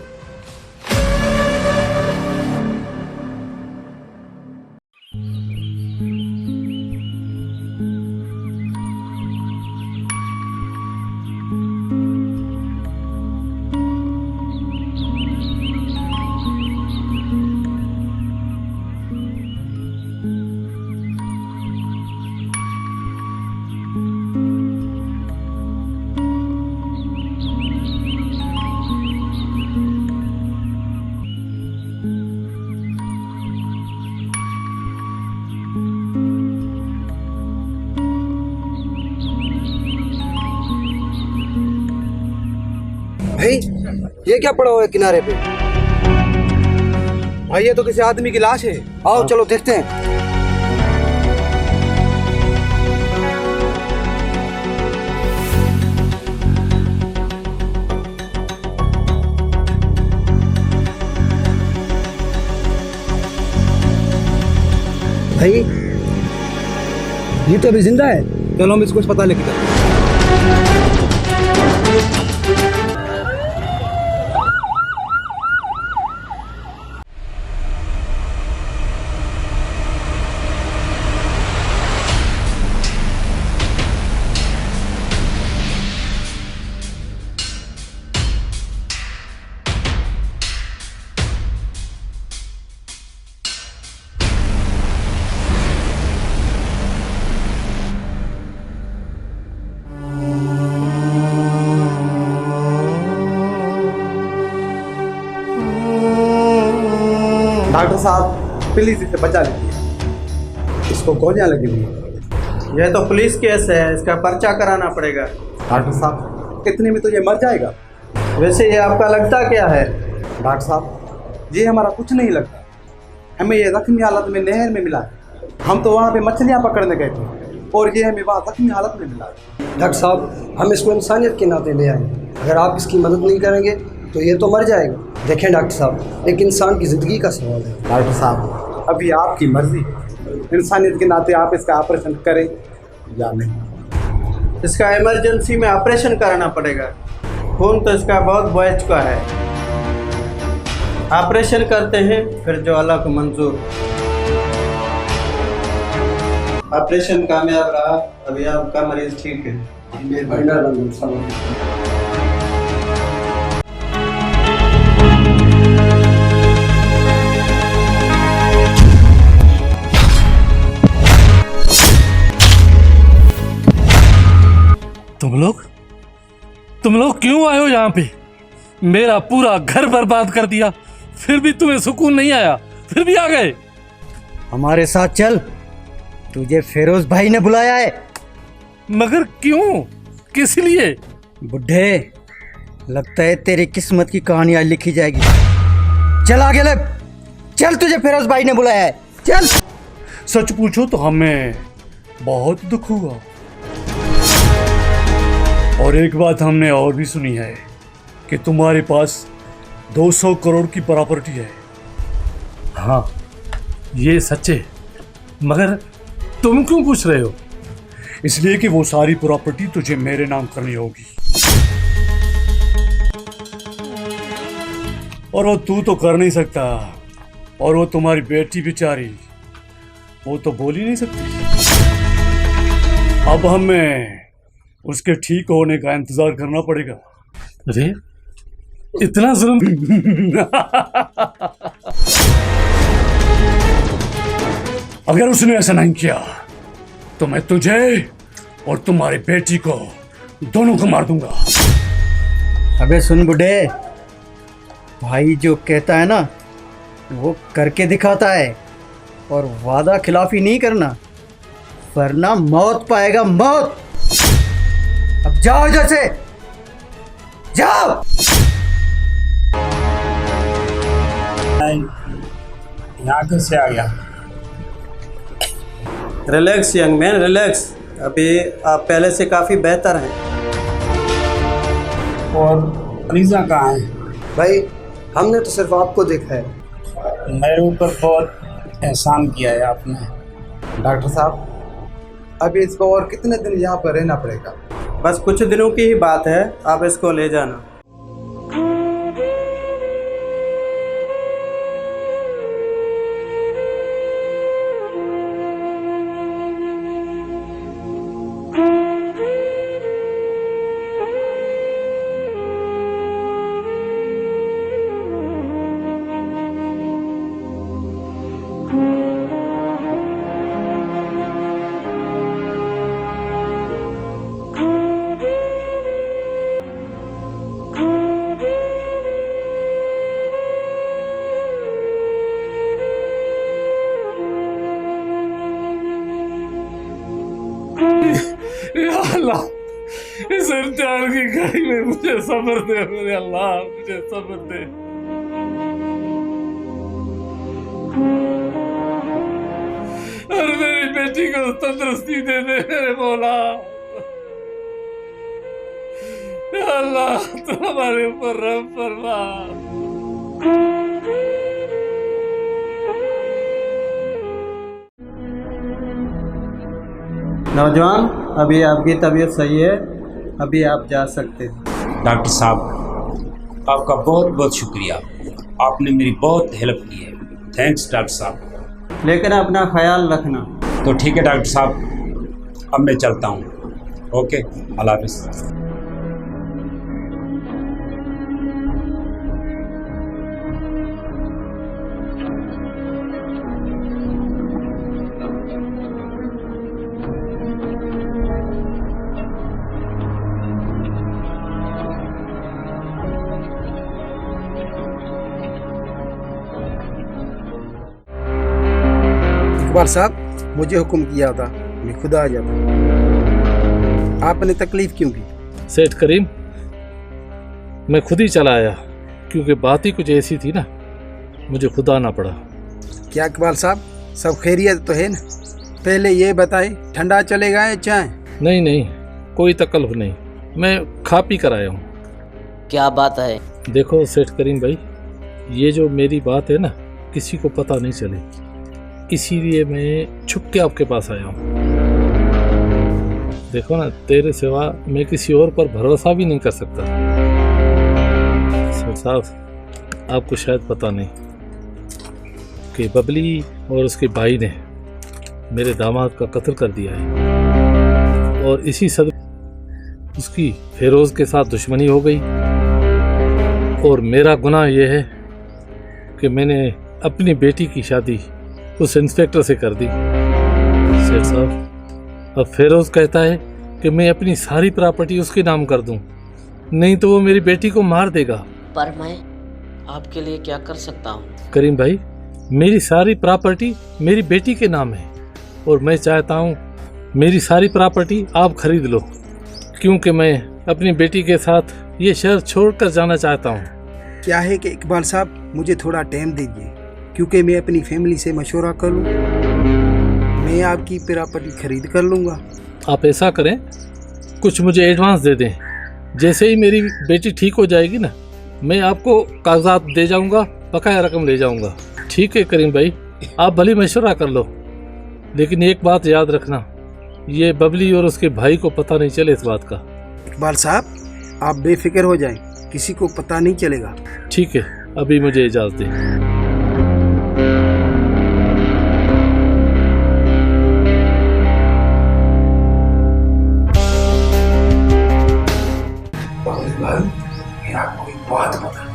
भाई ये क्या पड़ा हुआ है किनारे पे? भाई ये तो किसी आदमी की लाश है। आओ चलो देखते हैं। भाई ये तो अभी जिंदा है। चलो हम इसको अस्पताल लेके चलते हैं। डॉक्टर साहब प्लीज इसे बचा लीजिए, इसको गोलियां लगी हुई हैं। यह तो पुलिस केस है, इसका पर्चा कराना पड़ेगा। डॉक्टर साहब इतने में तो ये मर जाएगा। वैसे ये आपका लगता क्या है? डॉक्टर साहब ये हमारा कुछ नहीं लगता, हमें ये जख्मी हालत में नहर में मिला है। हम तो वहाँ पे मछलियाँ पकड़ने गए थे और ये हमें वहाँ जख्मी हालत में मिला है। डॉक्टर साहब हम इसको इंसानियत के नाते ले आए, अगर आप इसकी मदद नहीं करेंगे तो ये तो मर जाएगा। देखें डॉक्टर साहब, एक इंसान की ज़िंदगी का सवाल है। डॉक्टर साहब अभी आपकी मर्जी है, इंसानियत के नाते आप इसका ऑपरेशन करें या नहीं। इसका इमरजेंसी में ऑपरेशन कराना पड़ेगा, खून तो इसका बहुत बह चुका है। ऑपरेशन करते हैं फिर जो अल्लाह को मंजूर। ऑपरेशन कामयाब रहा, अभी आपका मरीज ठीक है। तुम लोग क्यों आए हो यहाँ पे? मेरा पूरा घर बर्बाद कर दिया, फिर भी तुम्हें सुकून नहीं आया, फिर भी आ गए। हमारे साथ चल, तुझे फिरोज भाई ने बुलाया है। मगर क्यों, किस लिए? बुढ़े, लगता है तेरी किस्मत की कहानियां लिखी जाएगी। चल आगे लग, चल तुझे फिरोज भाई ने बुलाया है, चल। सच पूछो तो हमें बहुत दुख हुआ, और एक बात हमने और भी सुनी है कि तुम्हारे पास 200 करोड़ की प्रॉपर्टी है। हाँ ये सच्चे, मगर तुम क्यों पूछ रहे हो? इसलिए कि वो सारी प्रॉपर्टी तुझे मेरे नाम करनी होगी, और वो तू तो कर नहीं सकता, और वो तुम्हारी बेटी बेचारी, वो तो बोल ही नहीं सकती। अब हमें उसके ठीक होने का इंतजार करना पड़ेगा। अरे इतना जुल्म! अगर उसने ऐसा नहीं किया तो मैं तुझे और तुम्हारी बेटी को दोनों को मार दूंगा। अबे सुन बुढ़े, भाई जो कहता है ना वो करके दिखाता है, और वादा खिलाफी नहीं करना वरना मौत पाएगा, मौत। अब जाओ इधर से, जाओ। यहाँ कैसे आ गया? Relax young man, relax. अभी आप पहले से काफ़ी बेहतर हैं। और अलीजा कहाँ है? भाई हमने तो सिर्फ आपको देखा है। मेरे ऊपर बहुत एहसान किया है आपने। डॉक्टर साहब अभी इसको और कितने दिन यहाँ पर रहना पड़ेगा? बस कुछ दिनों की ही बात है, आप इसको ले जाना। इस इम्तिहान की घड़ी में मुझे सब्र दे मेरे अल्लाह, मुझे सब्र दे। और मेरी बेटी को तंदुरुस्ती दे दे मेरे मौला। या अल्लाह तू हमारे ऊपर रहम फरमा। नौजवान, अभी आपकी तबीयत सही है, अभी आप जा सकते हैं। डॉक्टर साहब, आपका बहुत बहुत शुक्रिया, आपने मेरी बहुत हेल्प की है। थैंक्स डॉक्टर साहब। लेकिन अपना ख्याल रखना। तो ठीक है डॉक्टर साहब, अब मैं चलता हूँ। ओके, अल्लाह हाफिज़। इकबाल साहब, मुझे हुक्म किया था मैं खुद आ जाता। आपने तकलीफ क्यों की? सेठ करीम, मैं खुद ही चला आया क्योंकि बात ही कुछ ऐसी थी ना, मुझे खुद आना पड़ा। क्या इकबाल साहब, सब खैरियत तो है ना? पहले ये बताए, ठंडा चलेगा या चाय? नहीं नहीं, कोई तकलीफ नहीं, मैं खा पी कर आया हूँ। क्या बात है? देखो सेठ करीम भाई, ये जो मेरी बात है ना, किसी को पता नहीं चले, इसीलिए मैं छुप के आपके पास आया हूँ। देखो ना, तेरे सिवा मैं किसी और पर भरोसा भी नहीं कर सकता। सर साहब, आपको शायद पता नहीं कि बबली और उसके भाई ने मेरे दामाद का कत्ल कर दिया है, और इसी सदमे उसकी फेरोज के साथ दुश्मनी हो गई। और मेरा गुनाह यह है कि मैंने अपनी बेटी की शादी उस इंस्पेक्टर से कर दी। सेठ साहब, अब फेरोज कहता है कि मैं अपनी सारी प्रॉपर्टी उसके नाम कर दूं, नहीं तो वो मेरी बेटी को मार देगा। पर मैं आपके लिए क्या कर सकता हूँ? करीम भाई, मेरी सारी प्रॉपर्टी मेरी बेटी के नाम है, और मैं चाहता हूँ मेरी सारी प्रॉपर्टी आप खरीद लो, क्योंकि मैं अपनी बेटी के साथ ये शहर छोड़कर जाना चाहता हूँ। क्या है कि इकबाल साहब, मुझे थोड़ा टाइम दीजिए, क्योंकि मैं अपनी फैमिली से मशवरा कर लूँ। मैं आपकी प्रॉपर्टी खरीद कर लूँगा। आप ऐसा करें, कुछ मुझे एडवांस दे दें, जैसे ही मेरी बेटी ठीक हो जाएगी ना, मैं आपको कागजात दे जाऊंगा, बकाया रकम ले जाऊंगा। ठीक है करीम भाई, आप भली मशवरा कर लो, लेकिन एक बात याद रखना, ये बबली और उसके भाई को पता नहीं चले इस बात का। इकबाल साहब, आप बेफिक्र हो जाएं, किसी को पता नहीं चलेगा। ठीक है, अभी मुझे इजाज़त दें। मेरा कोई बात बता।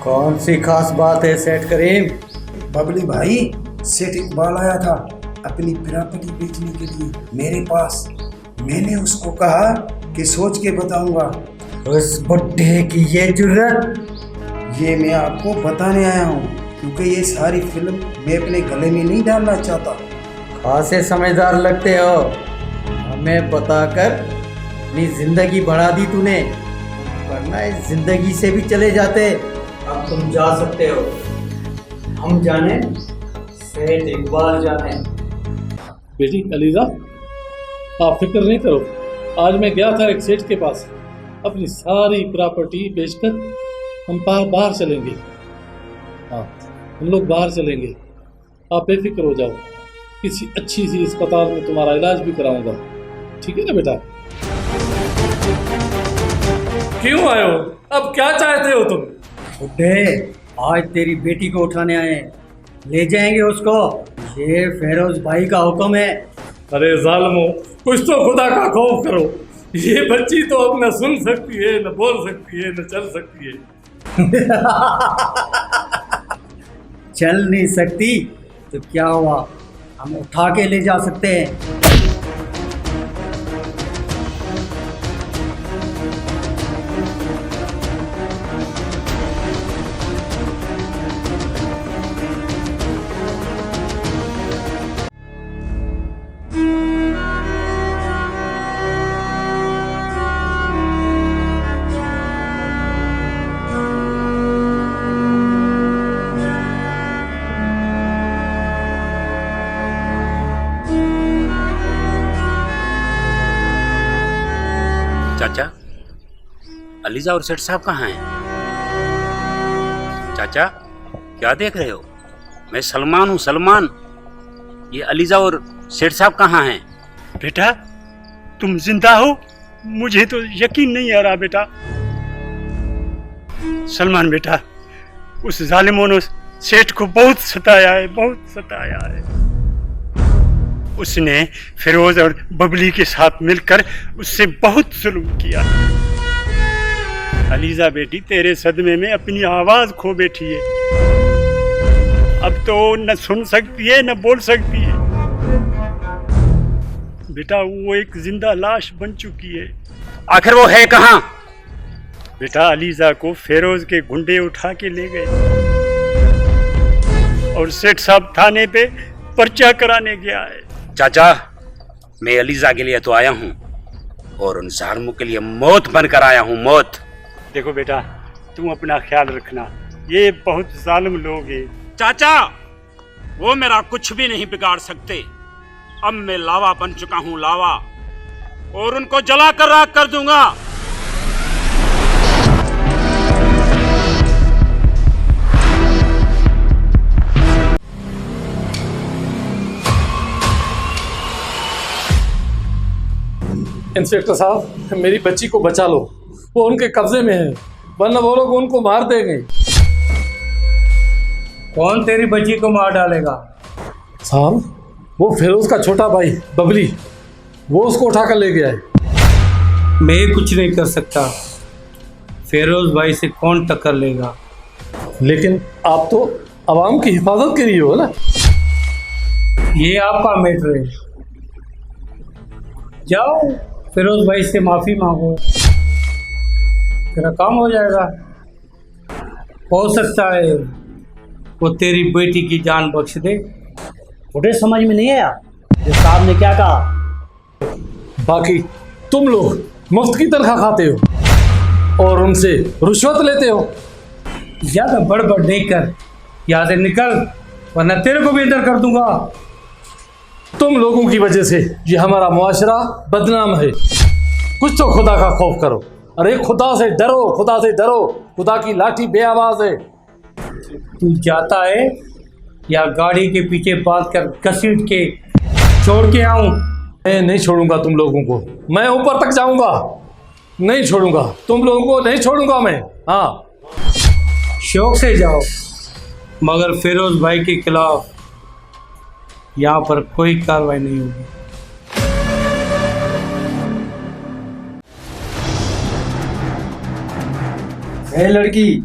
कौन सी खास बात है सेठ करीम? बबली भाई, सेठ इकबाल आया था अपनी प्रॉपर्टी बेचने के लिए मेरे पास। मैंने उसको कहा कि सोच के बताऊंगा। उस बुड्ढे की ये जुर्रत! ये मैं आपको बताने आया हूँ, क्योंकि ये सारी फिल्म मैं अपने गले में नहीं डालना चाहता। खासे समझदार लगते हो, हमें बताकर अपनी जिंदगी बढ़ा दी तूने, वरना इस जिंदगी से भी चले जाते। अब तुम जा सकते हो, हम जाने, सेठ इकबाल जाने। बेटी अलीजा, आप फिक्र नहीं करो, आज मैं गया था एक सेठ के पास, अपनी सारी प्रॉपर्टी बेचकर हम बाहर चलेंगे। हाँ, हम लोग बाहर चलेंगे, आप बेफिक्र हो जाओ, किसी अच्छी सी अस्पताल में तुम्हारा इलाज भी कराऊंगा। ठीक है ना बेटा? क्यों आए हो? अब क्या चाहते हो तुम? बुड्ढे, आज तेरी बेटी को उठाने आए हैं, ले जाएंगे उसको। ये फेरोज भाई का हुक्म है। अरे जालिमो, कुछ तो खुदा का खौफ करो, ये बच्ची तो अब न सुन सकती है, न बोल सकती है, न चल सकती है। चल नहीं सकती तो क्या हुआ, हम उठा के ले जा सकते हैं। चाचा, अलीजा और सेठ साहब कहाँ हैं? चाचा, क्या देख रहे हो? मैं सलमान हूँ, सलमान। ये अलीजा और सेठ साहब कहाँ हैं? बेटा, तुम जिंदा हो? मुझे तो यकीन नहीं आ रहा बेटा। सलमान बेटा, उस जालिमों ने सेठ को बहुत सताया है, बहुत सताया है। उसने फिरोज और बबली के साथ मिलकर उससे बहुत जुल्म किया। अलीजा बेटी तेरे सदमे में अपनी आवाज खो बैठी है। अब तो न सुन सकती है न बोल सकती है। बेटा, वो एक जिंदा लाश बन चुकी है। आखिर वो है कहाँ? बेटा, अलीजा को फिरोज के गुंडे उठा के ले गए और सेठ साहब थाने पे पर्चा कराने गया है। चाचा, मैं अलीजा के लिए तो आया हूँ और उन जालिमों के लिए मौत बनकर आया हूँ, मौत। देखो बेटा, तुम अपना ख्याल रखना, ये बहुत जालिम लोग हैं। चाचा, वो मेरा कुछ भी नहीं बिगाड़ सकते। अब मैं लावा बन चुका हूँ, लावा, और उनको जला कर राख कर दूंगा। इंस्पेक्टर साहब, मेरी बच्ची को बचा लो, वो उनके कब्जे में है, वरना वो लोग उनको मार देंगे। कौन तेरी बच्ची को मार डालेगा? साहब, वो फिरोज का छोटा भाई बबली, वो उसको उठा कर ले गया है। मैं कुछ नहीं कर सकता। फिरोज भाई से कौन टक्कर लेगा? लेकिन आप तो आवाम की हिफाजत के लिए हो ना। ये आपका मैटर है। जाओ, फिरोज भाई से माफी मांगो, तेरा काम हो जाएगा। हो सकता है वो तेरी बेटी की जान बख्श दे। मुझे समझ में नहीं आया जो साहब ने क्या कहा। बाकी तुम लोग मुफ्त की तनख्वाह खाते हो और उनसे रुश्वत लेते हो। ज्यादा बड़बड़ नहीं कर, यहाँ से निकल, वरना तेरे को भी अंदर कर दूंगा। तुम लोगों की वजह से ये हमारा मुआशरा बदनाम है। कुछ तो खुदा का खौफ करो। अरे खुदा से डरो, खुदा से डरो। खुदा की लाठी बेआवाज है। तू जाता है या गाड़ी के पीछे बांध कर घसीट के छोड़ के आऊं? मैं नहीं छोड़ूंगा तुम लोगों को। मैं ऊपर तक जाऊंगा, नहीं छोड़ूंगा तुम लोगों को, नहीं छोड़ूंगा मैं। हाँ, शौक से जाओ, मगर फिरोज भाई के खिलाफ यहाँ पर कोई कार्रवाई नहीं होगी। ए लड़की,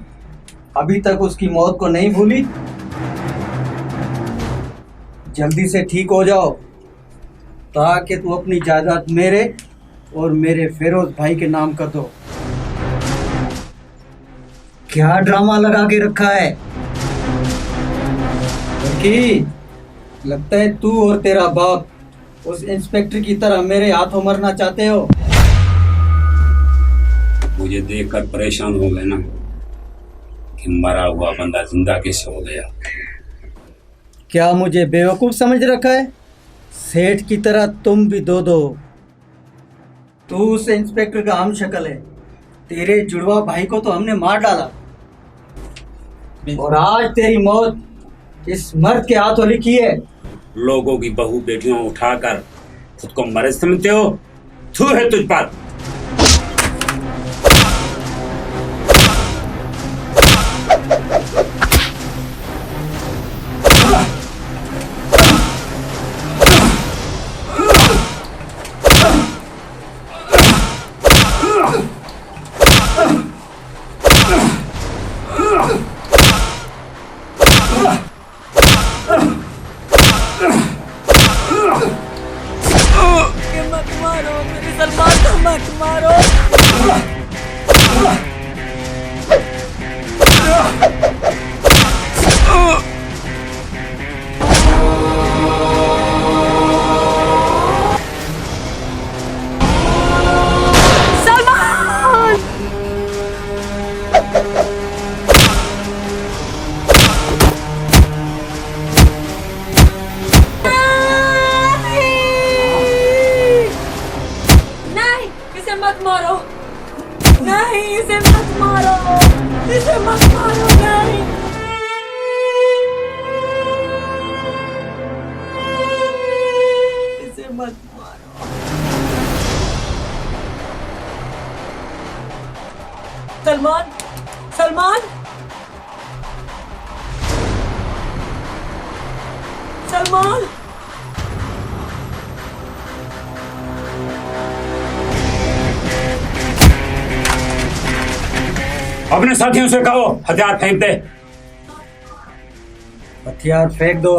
अभी तक उसकी मौत को नहीं भूली? जल्दी से ठीक हो जाओ ताकि तू अपनी जायदाद मेरे और मेरे फिरोज भाई के नाम कर दो। क्या ड्रामा लगा के रखा है लड़की? लगता है तू और तेरा बाप उस इंस्पेक्टर की तरह मेरे हाथों मरना चाहते हो। मुझे देखकर परेशान हो गए ना कि मरा हुआ बंदा जिंदा कैसे हो गया। क्या मुझे बेवकूफ समझ रखा है? सेठ की तरह तुम भी दो तू उस इंस्पेक्टर का हम शक्ल है। तेरे जुड़वा भाई को तो हमने मार डाला और आज तेरी मौत इस मर्द के हाथों लिखी है। लोगों की बहू बेटियों उठाकर खुद को मर्द समझते हो? थू है तुझ पर। मत मारो मेरे सलमान को, मत मारो। सलमान! नहीं, इसे मत मारो। नहीं, इसे मत मारो, इसे मत मारो, नहीं। इसे मत मारो। सलमान, सलमान, सलमान। अपने साथियों से कहो हथियार फेंक दे। हथियार फेंक दो।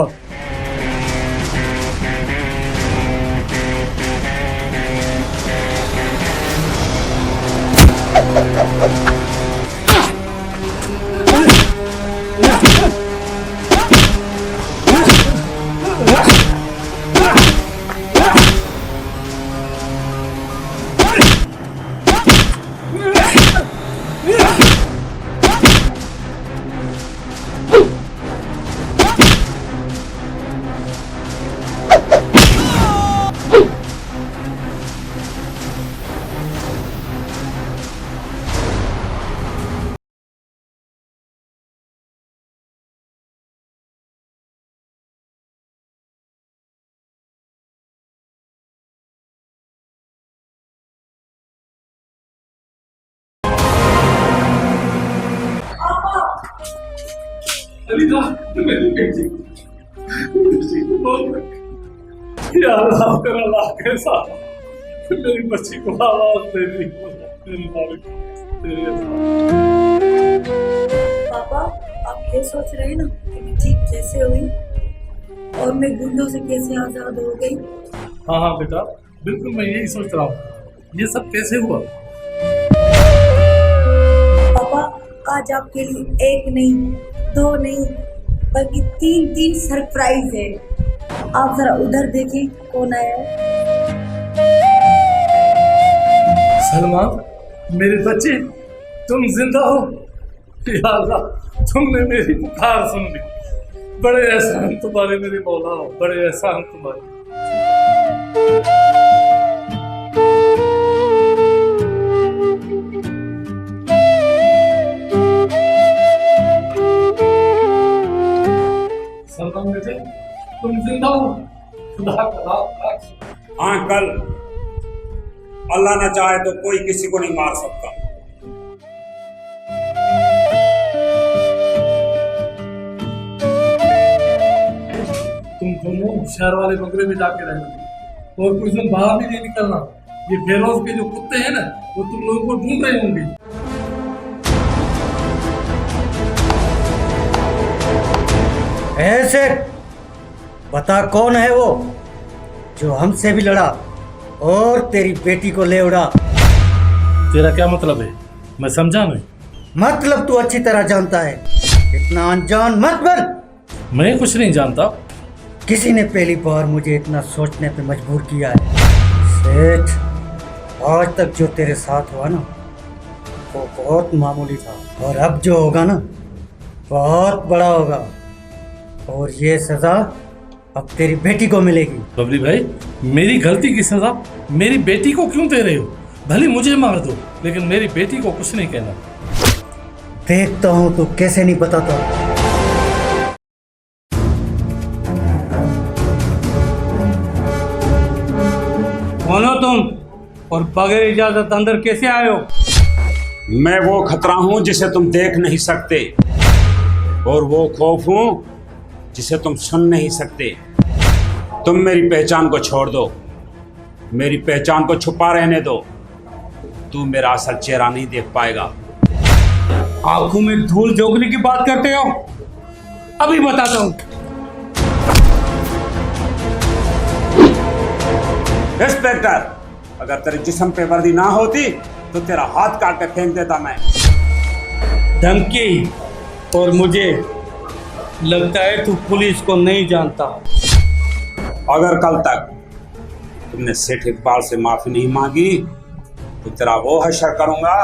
या अल्लाह तेरा लाख कैसा मेरी बच्ची को आवाज दे दी मेरे मालिक तेरे पापा, आप ये सोच रहे हैं ना कि मैं ठीक कैसे हुई और मैं गुंडों से कैसे आजाद हो गई? हाँ हाँ बेटा, बिल्कुल मैं यही सोच रहा हूँ। ये सब कैसे हुआ? पापा, आज आपके लिए एक नहीं, दो नहीं, बल्कि तीन सरप्राइज है। आप जरा उधर देखें कौन आया है। सलमान, मेरे बच्चे, तुम जिंदा हो? या अल्लाह, तुमने मेरी पुकार सुन ली। बड़े एहसान तुम्हारे मेरे मौला, बड़े एहसान तुम्हारे। सलमान बेटे, तुम जिंदा हो? खुदा हाँ, कल अल्लाह न चाहे तो कोई किसी को नहीं मार सकता। तुम दोनों शहर वाले बकरे में जाके रहना और कुछ दिन बाहर भी नहीं निकलना। ये फेरोज के जो कुत्ते हैं ना, वो तुम लोगों को ढूंढ रहे होंगे। ऐसे बता कौन है वो जो हमसे भी लड़ा और तेरी बेटी को ले उड़ा? तेरा क्या मतलब है? मैं समझा नहीं। मतलब तू अच्छी तरह जानता है, इतना अनजान मत बन। मैं कुछ नहीं जानता। किसी ने पहली बार मुझे इतना सोचने पे मजबूर किया है। सेठ, आज तक जो तेरे साथ हुआ ना, वो बहुत मामूली था, और अब जो होगा ना, बहुत बड़ा होगा, और ये सजा अब तेरी बेटी को मिलेगी। बबली भाई, मेरी गलती की सजा मेरी बेटी को क्यों दे रहे हो? भले मुझे मार दो, लेकिन मेरी बेटी को कुछ नहीं कहना। देखता हूँ तू कैसे नहीं बताता। कौन हो तुम और बगैर इजाजत अंदर कैसे आए हो? मैं वो खतरा हूं जिसे तुम देख नहीं सकते, और वो खौफ हूं जिसे तुम सुन नहीं सकते। तुम मेरी पहचान को छोड़ दो, मेरी पहचान को छुपा रहने दो। तू मेरा असल चेहरा नहीं देख पाएगा। आंखों में धूल झोंकने की बात करते हो? अभी बताता हूं। इंस्पेक्टर, अगर तेरे जिस्म पे वर्दी ना होती तो तेरा हाथ काट के फेंक देता मैं। धमकी? और मुझे लगता है तू पुलिस को नहीं जानता। अगर कल तक तुमने सेठ इकबाल से माफी नहीं मांगी तो तेरा वो हश्र करूंगा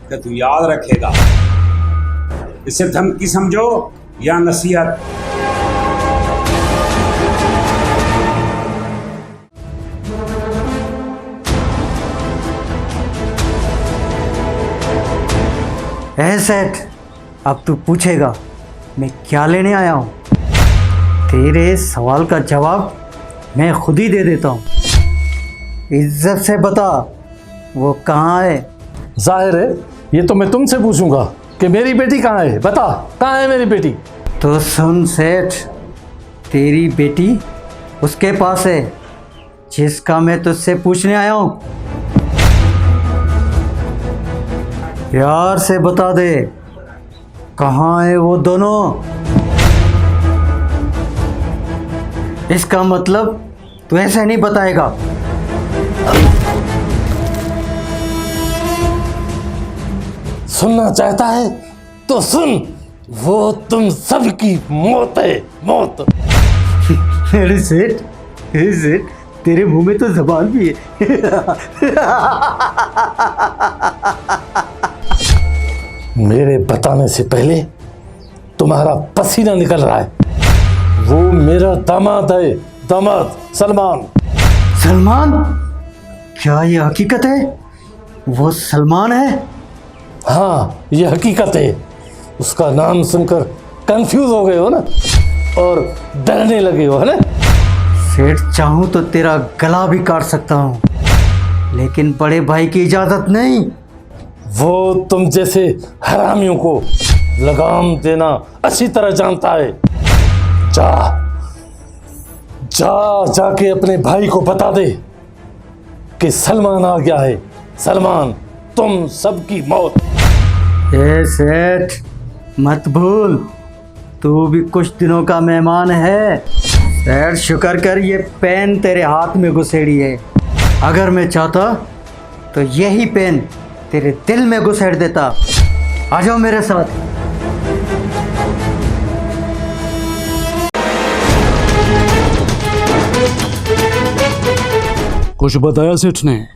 कि तू याद रखेगा। इसे धमकी समझो या नसीहत? ऐ सेठ, अब तू पूछेगा मैं क्या लेने आया हूँ? तेरे सवाल का जवाब मैं खुद ही दे देता हूँ। इज्जत से बता, वो कहाँ है? जाहिर है ये तो मैं तुमसे पूछूंगा कि मेरी बेटी कहाँ है। बता, कहाँ है मेरी बेटी? तो सुन सेठ, तेरी बेटी उसके पास है जिसका मैं तुझसे पूछने आया हूँ। प्यार से बता दे, कहाँ है वो दोनों? इसका मतलब तू ऐसे नहीं बताएगा। सुनना चाहता है तो सुन, वो तुम सबकी मौत है, मौत। अरे सेठ, तेरे मुंह में तो जबान भी है। मेरे बताने से पहले तुम्हारा पसीना निकल रहा है। वो मेरा दामाद है, दामाद सलमान। सलमान? क्या ये हकीकत है? वो सलमान है? हाँ, ये हकीकत है। उसका नाम सुनकर कंफ्यूज हो गए हो ना, और डरने लगे हो, है ना? सेठ, चाहूं तो तेरा गला भी काट सकता हूँ, लेकिन बड़े भाई की इजाजत नहीं। वो तुम जैसे हरामियों को लगाम देना अच्छी तरह जानता है। जाके अपने भाई को बता दे कि सलमान आ गया है। सलमान, तुम सबकी मौत। ए सेठ, मत भूल, तू भी कुछ दिनों का मेहमान है। सेठ, शुक्र कर ये पेन तेरे हाथ में घुसेड़ी है। अगर मैं चाहता तो यही पेन तेरे दिल में घुसेड़ देता। आ जाओ मेरे साथ। कुछ बताया सेठ ने?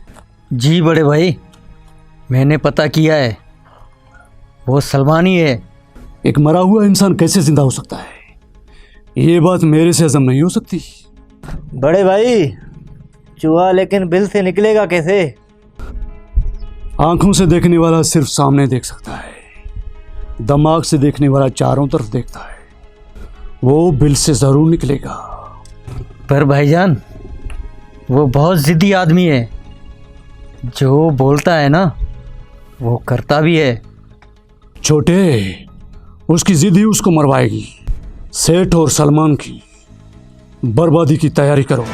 जी बड़े भाई, मैंने पता किया है, वो सलमान ही है। एक मरा हुआ इंसान कैसे जिंदा हो सकता है? ये बात मेरे से हजम नहीं हो सकती। बड़े भाई, चूहा लेकिन बिल से निकलेगा कैसे? आंखों से देखने वाला सिर्फ सामने देख सकता है, दिमाग से देखने वाला चारों तरफ देखता है। वो बिल से जरूर निकलेगा। पर भाईजान, वो बहुत जिद्दी आदमी है। जो बोलता है ना, वो करता भी है। छोटे, उसकी जिद ही उसको मरवाएगी। सेठ और सलमान की बर्बादी की तैयारी करो।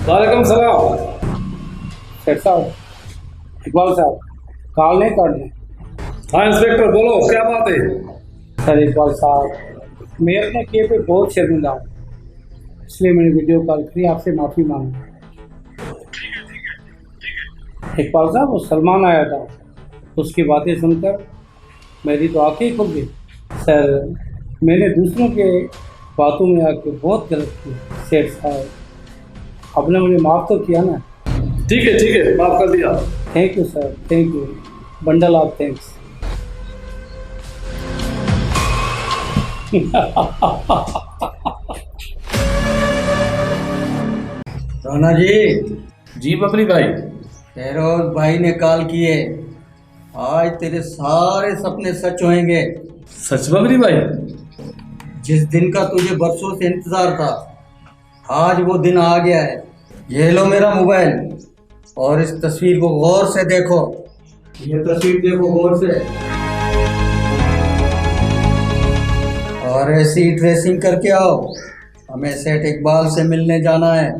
वालेकुम सलाम। सेठ साहब, इकबाल साहब, कॉल नहीं करने। हाँ इंस्पेक्टर, बोलो क्या बात है? सर इकबाल साहब, मैं अपने किए पे बहुत शर्मिंदा हूँ, इसलिए मैंने वीडियो कॉल करी, आपसे माफ़ी मांगी। इकबाल साहब, वो सलमान आया था, उसकी बातें सुनकर मेरी तो आंखें ही खुल गई। सर, मैंने दूसरों के बातों में आके बहुत गलत की। सेठ साहब, आपने मुझे माफ़ तो किया ना? ठीक है, माफ कर दिया। Thank you sir, thank you, bundle of thanks. Rana ji. जी बबली भाई। फेरोज भाई ने कॉल किए, आज तेरे सारे सपने सच होंगे। सच बबली भाई? जिस दिन का तुझे बरसों से इंतजार था, आज वो दिन आ गया है। ये लो मेरा मोबाइल और इस तस्वीर को गौर से देखो। ये तस्वीर देखो गौर से, और ऐसी ड्रेसिंग करके आओ, हमें सेठ इकबाल से मिलने जाना है।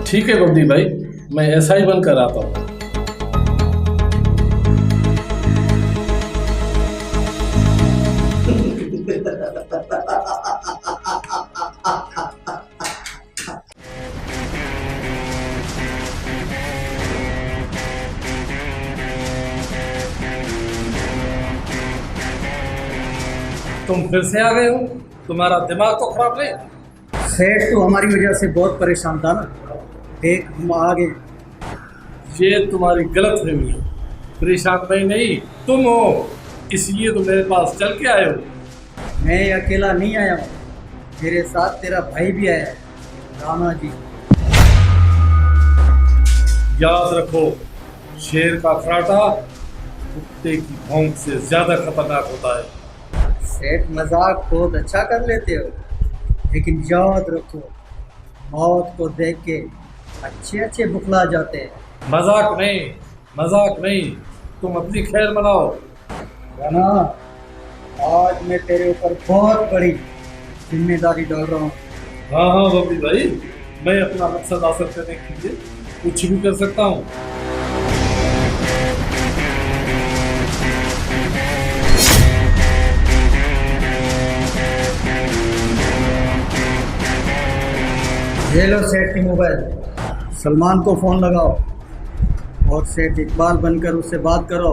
ठीक है बबली भाई, मैं ऐसा ही बनकर आता हूँ। तुम फिर से आ गए हो? तुम्हारा दिमाग तो खराब नहीं? सेठ तो हमारी वजह से बहुत परेशान था ना, देख हम आ गए। ये तुम्हारी गलत फहमी है। परेशान मैं नहीं, तुम हो, इसलिए तो मेरे पास चल के आए हो। मैं अकेला नहीं आया हूँ, मेरे साथ तेरा भाई भी आया है, राणा जी। याद रखो, शेर का खराटा कुत्ते की भौंक से ज्यादा खतरनाक होता है। सेठ मजाक बहुत अच्छा कर लेते हो, लेकिन याद रखो मौत को देख के अच्छे अच्छे बुखला जाते हैं। मजाक नहीं, मजाक नहीं, तुम अपनी खैर मनाओ। राणा, आज मैं तेरे ऊपर बहुत बड़ी जिम्मेदारी डाल रहा हूँ। हाँ हाँ बबली भाई, मैं अपना मकसद हासिल करने के लिए कुछ भी कर सकता हूँ। ये लो सेठ की मोबाइल, सलमान को फ़ोन लगाओ और सेठ इकबाल बनकर उससे बात करो।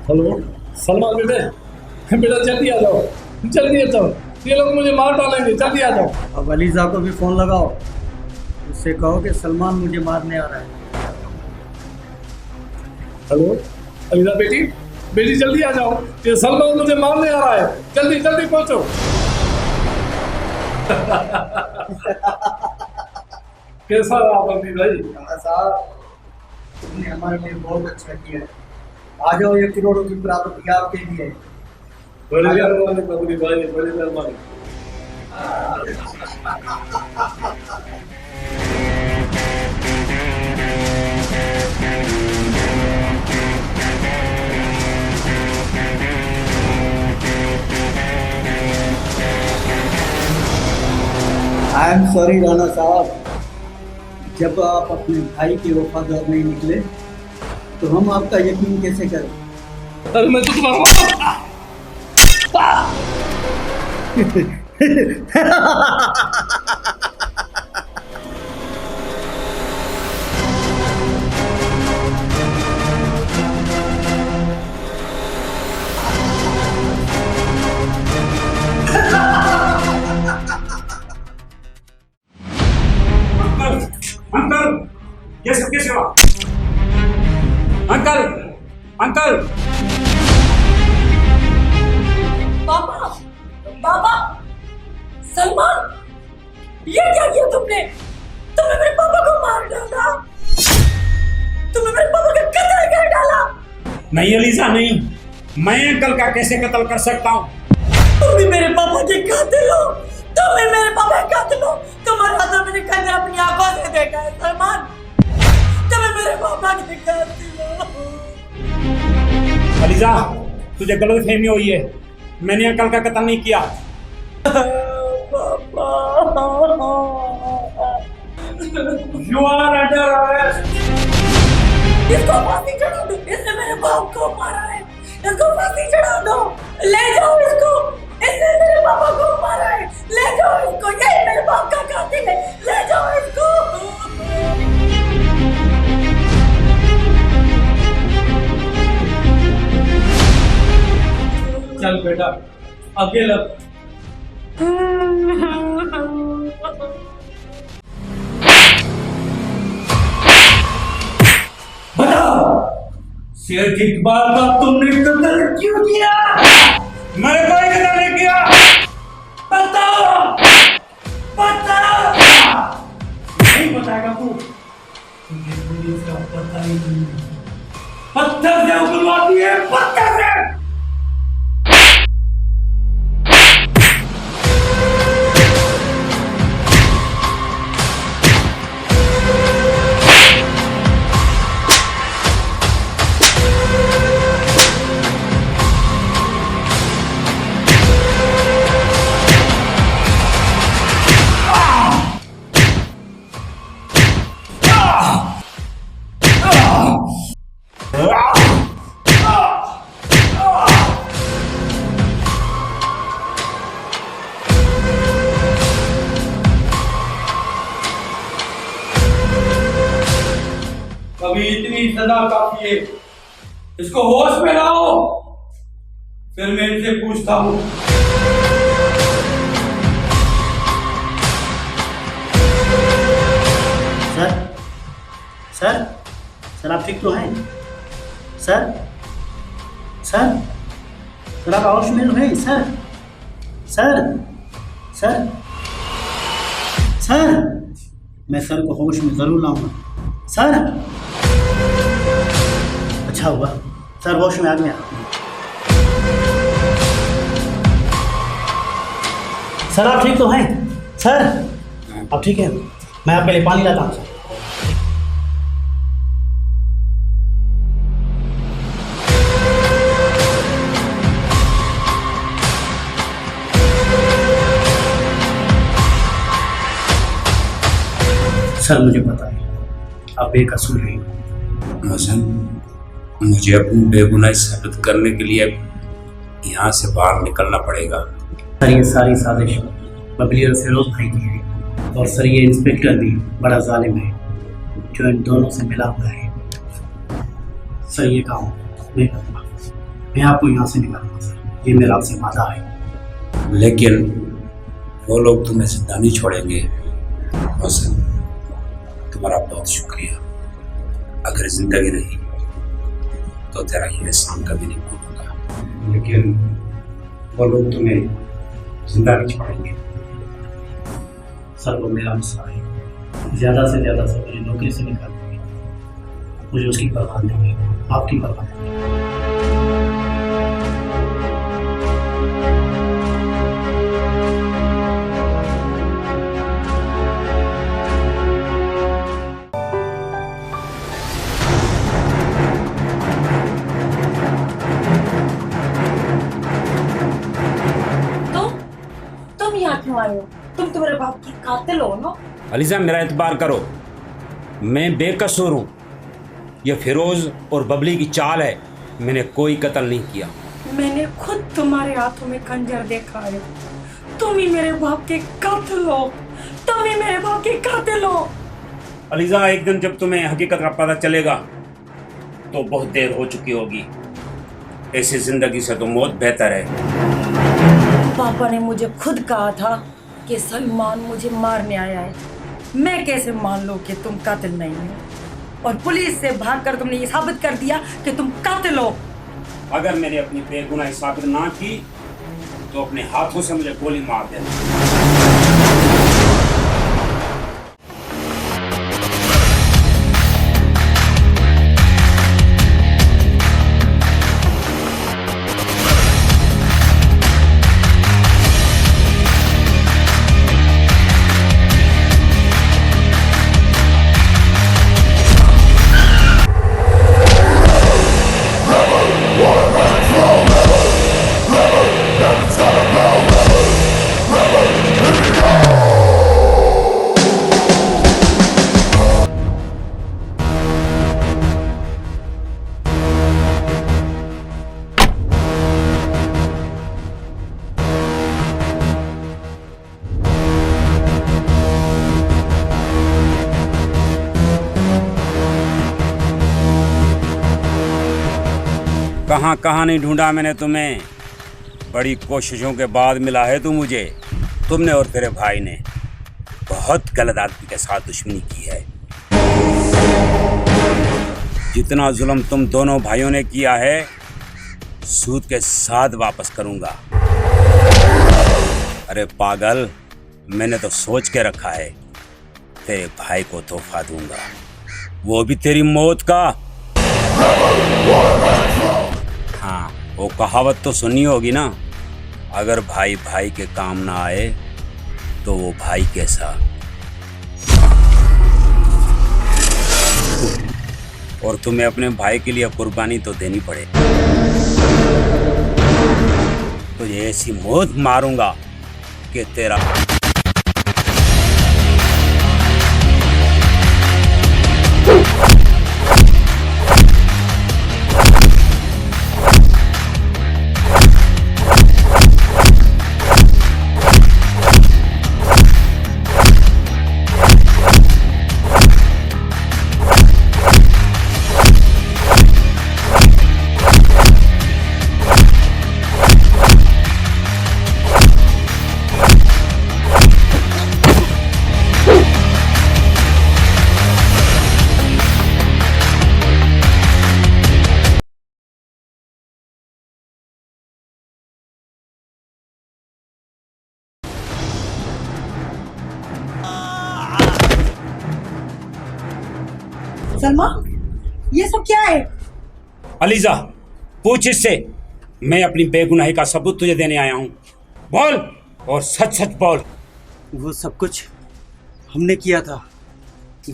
हेलो सलमान बेटे, बेटा जल्दी आ जाओ, जल्दी आ जाओ, ये लोग मुझे मार डालेंगे, जल्दी आ जाओ। अब अलीजा को भी फ़ोन लगाओ, उससे कहो कि सलमान मुझे मारने आ रहा है। हेलो अलीजा बेटी, बेटी जल्दी आ जाओ, ये सलमान मुझे मारने आ रहा है, जल्दी जल्दी पहुँचो। कैसा रहा बबली भाई? साहब, तुमने हमारे लिए बहुत अच्छा किया है। आ जाओ, ये करोड़ों की प्रॉपर्टी आपके लिए है। बड़ी मेहरबानी बबली भाई, बड़ी मेहरबानी। आई एम सॉरी राणा साहब, जब आप अपने भाई के वफादार नहीं निकले तो हम आपका यकीन कैसे करें? अरे मैं तो तुम्हारा अंकल, ये सब कैसे हुआ? अंकल, अंकल, पापा, पापा, सलमान, ये क्या किया तुमने? तुमने मेरे पापा को मार डाला, तुमने मेरे पापा का कत्ल कर डाला। नहीं अलीजा नहीं, मैं अंकल का कैसे कत्ल कर सकता हूँ? तुम भी मेरे पापा के कातिल हो, तुम भी मेरे पापा के कातिल हो। तुम्हारा तो मैंने कल अपनी आंखों से देखा है सलमान, तुम मेरे पापा के कातिल हो। अलीजा, तुझे गलतफहमी हुई है, मैंने अंकल का कत्ल नहीं किया। You are under arrest. इसको फांसी चढ़ा दो, इसने मेरे बाप को मारा है, इसको फांसी चढ़ा दो, ले जाओ इसको, इसने मेरे पापा को मारा है, ले जाओ इसको, ये मेरे बाप का कातिल है, ले जाओ इसको। चल बेटा, अकेला बताओ, शेर इकबाल का तुमने कत्ल क्यों किया? मैं कोई कत्ल नहीं किया। बताओ, बताओ। नहीं बताएगा तू, तुझे पुलिस का पता ही नहीं। पत्थर से उगलवाती है, पत्थर से। अभी इतनी सजा काफी है, इसको होश में लाओ। फिर मैं इनसे पूछता हूँ। सर सर सर आप ठीक तो हैं? सर सर सर आप होश में हैं? सर सर सर सर मैं सर को होश में ज़रूर लाऊंगा। सर अच्छा हुआ सर होश में आ गया। सर आप ठीक तो हैं? सर आप ठीक हैं? मैं आपके लिए पानी लाता हूँ सर। सर मुझे पता है आप बेकसूर हैं। मजन, मुझे अपनी बेगुनाही साबित करने के लिए यहाँ से बाहर निकलना पड़ेगा। सर ये सारी साजिश बबली और फिरोज भाई की है, और सर ये इंस्पेक्टर भी बड़ा जालिम है जो इन दोनों से मिला हुआ है। सर ये काम मैं करूँगा, मैं आपको यहाँ से निकालूंगा सर, ये मेरा आपसे वादा है। लेकिन वो लोग तुम्हें जिंदा नहीं छोड़ेंगे। मजन, तुम्हारा बहुत शुक्रिया। अगर जिंदगी रही तो तेरा ये एहसान कभी नहीं भूलूंगा। लेकिन वो लोग तुम्हें जिंदा नहीं छोड़ेंगे। सर वो मेरा मसला है, ज़्यादा से ज़्यादा से मुझे नौकरी से निकाल देंगे, मुझे उसकी परवाह नहीं है, आपकी परवाह नहीं है। क्यों आए हो? तुम तो मेरे बाप की कातिल हो ना। अलीजा मेरा एतबार करो, मैं बेकसूर हूँ। ये फिरोज और बबली की चाल है, मैंने कोई कत्ल नहीं किया। मैंने खुद तुम्हारे हाथों में खंजर देखा है। तुम ही मेरे बाप के कातिल हो, तुम ही मेरे बाप के कातिल हो। अलीजा एक दिन जब तुम्हें हकीकत का पता चलेगा तो बहुत देर हो चुकी होगी। ऐसी जिंदगी से तो मौत बेहतर है। पापा ने मुझे खुद कहा था कि सलमान मुझे मारने आया है। मैं कैसे मान लूं कि तुम कातिल नहीं हो? और पुलिस से भागकर तुमने ये साबित कर दिया कि तुम कातिल हो। अगर मैंने अपनी बेगुनाही साबित ना की तो अपने हाथों से मुझे गोली मार देना। कहाँ कहाँ नहीं ढूंढा मैंने तुम्हें, बड़ी कोशिशों के बाद मिला है तू मुझे। तुमने और तेरे भाई ने बहुत गलत आदमी के साथ दुश्मनी की है। जितना जुल्म तुम दोनों भाइयों ने किया है सूद के साथ वापस करूंगा। अरे पागल, मैंने तो सोच के रखा है, तेरे भाई को तोहफा दूंगा, वो भी तेरी मौत का। हाँ, वो कहावत तो सुनी होगी ना, अगर भाई भाई के काम ना आए तो वो भाई कैसा। और तुम्हें अपने भाई के लिए कुर्बानी तो देनी पड़े। तुझे ऐसी मौत मारूंगा कि तेरा सलमान, ये सब क्या है? अलीजा, पूछ इससे। मैं अपनी बेगुनाही का सबूत तुझे देने आया हूँ। बोल और सच सच बोल। वो सब कुछ हमने किया था।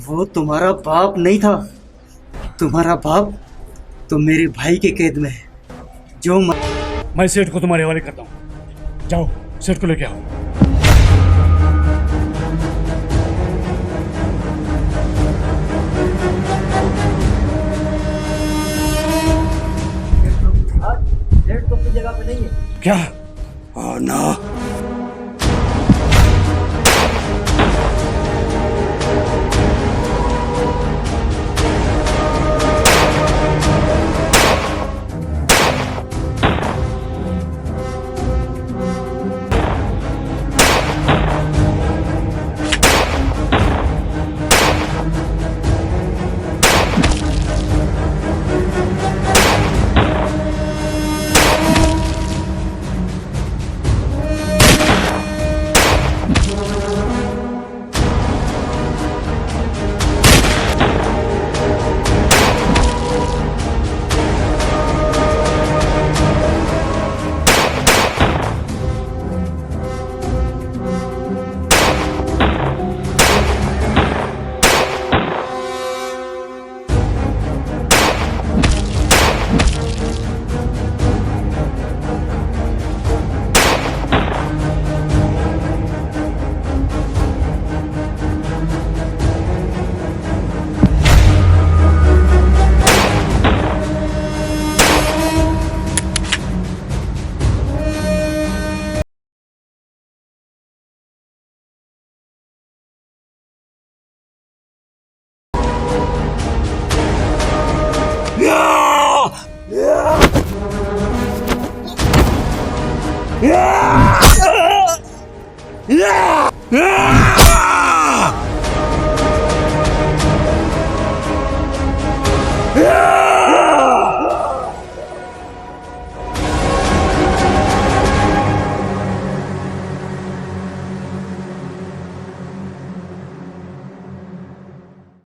वो तुम्हारा बाप नहीं था। तुम्हारा बाप तो मेरे भाई के कैद में है। जो मैं सेठ को तुम्हारे हवाले करता हूँ। जाओ सेठ को लेके आओ। सेठ तो अपनी जगह पे नहीं है। क्या? ना Yeah!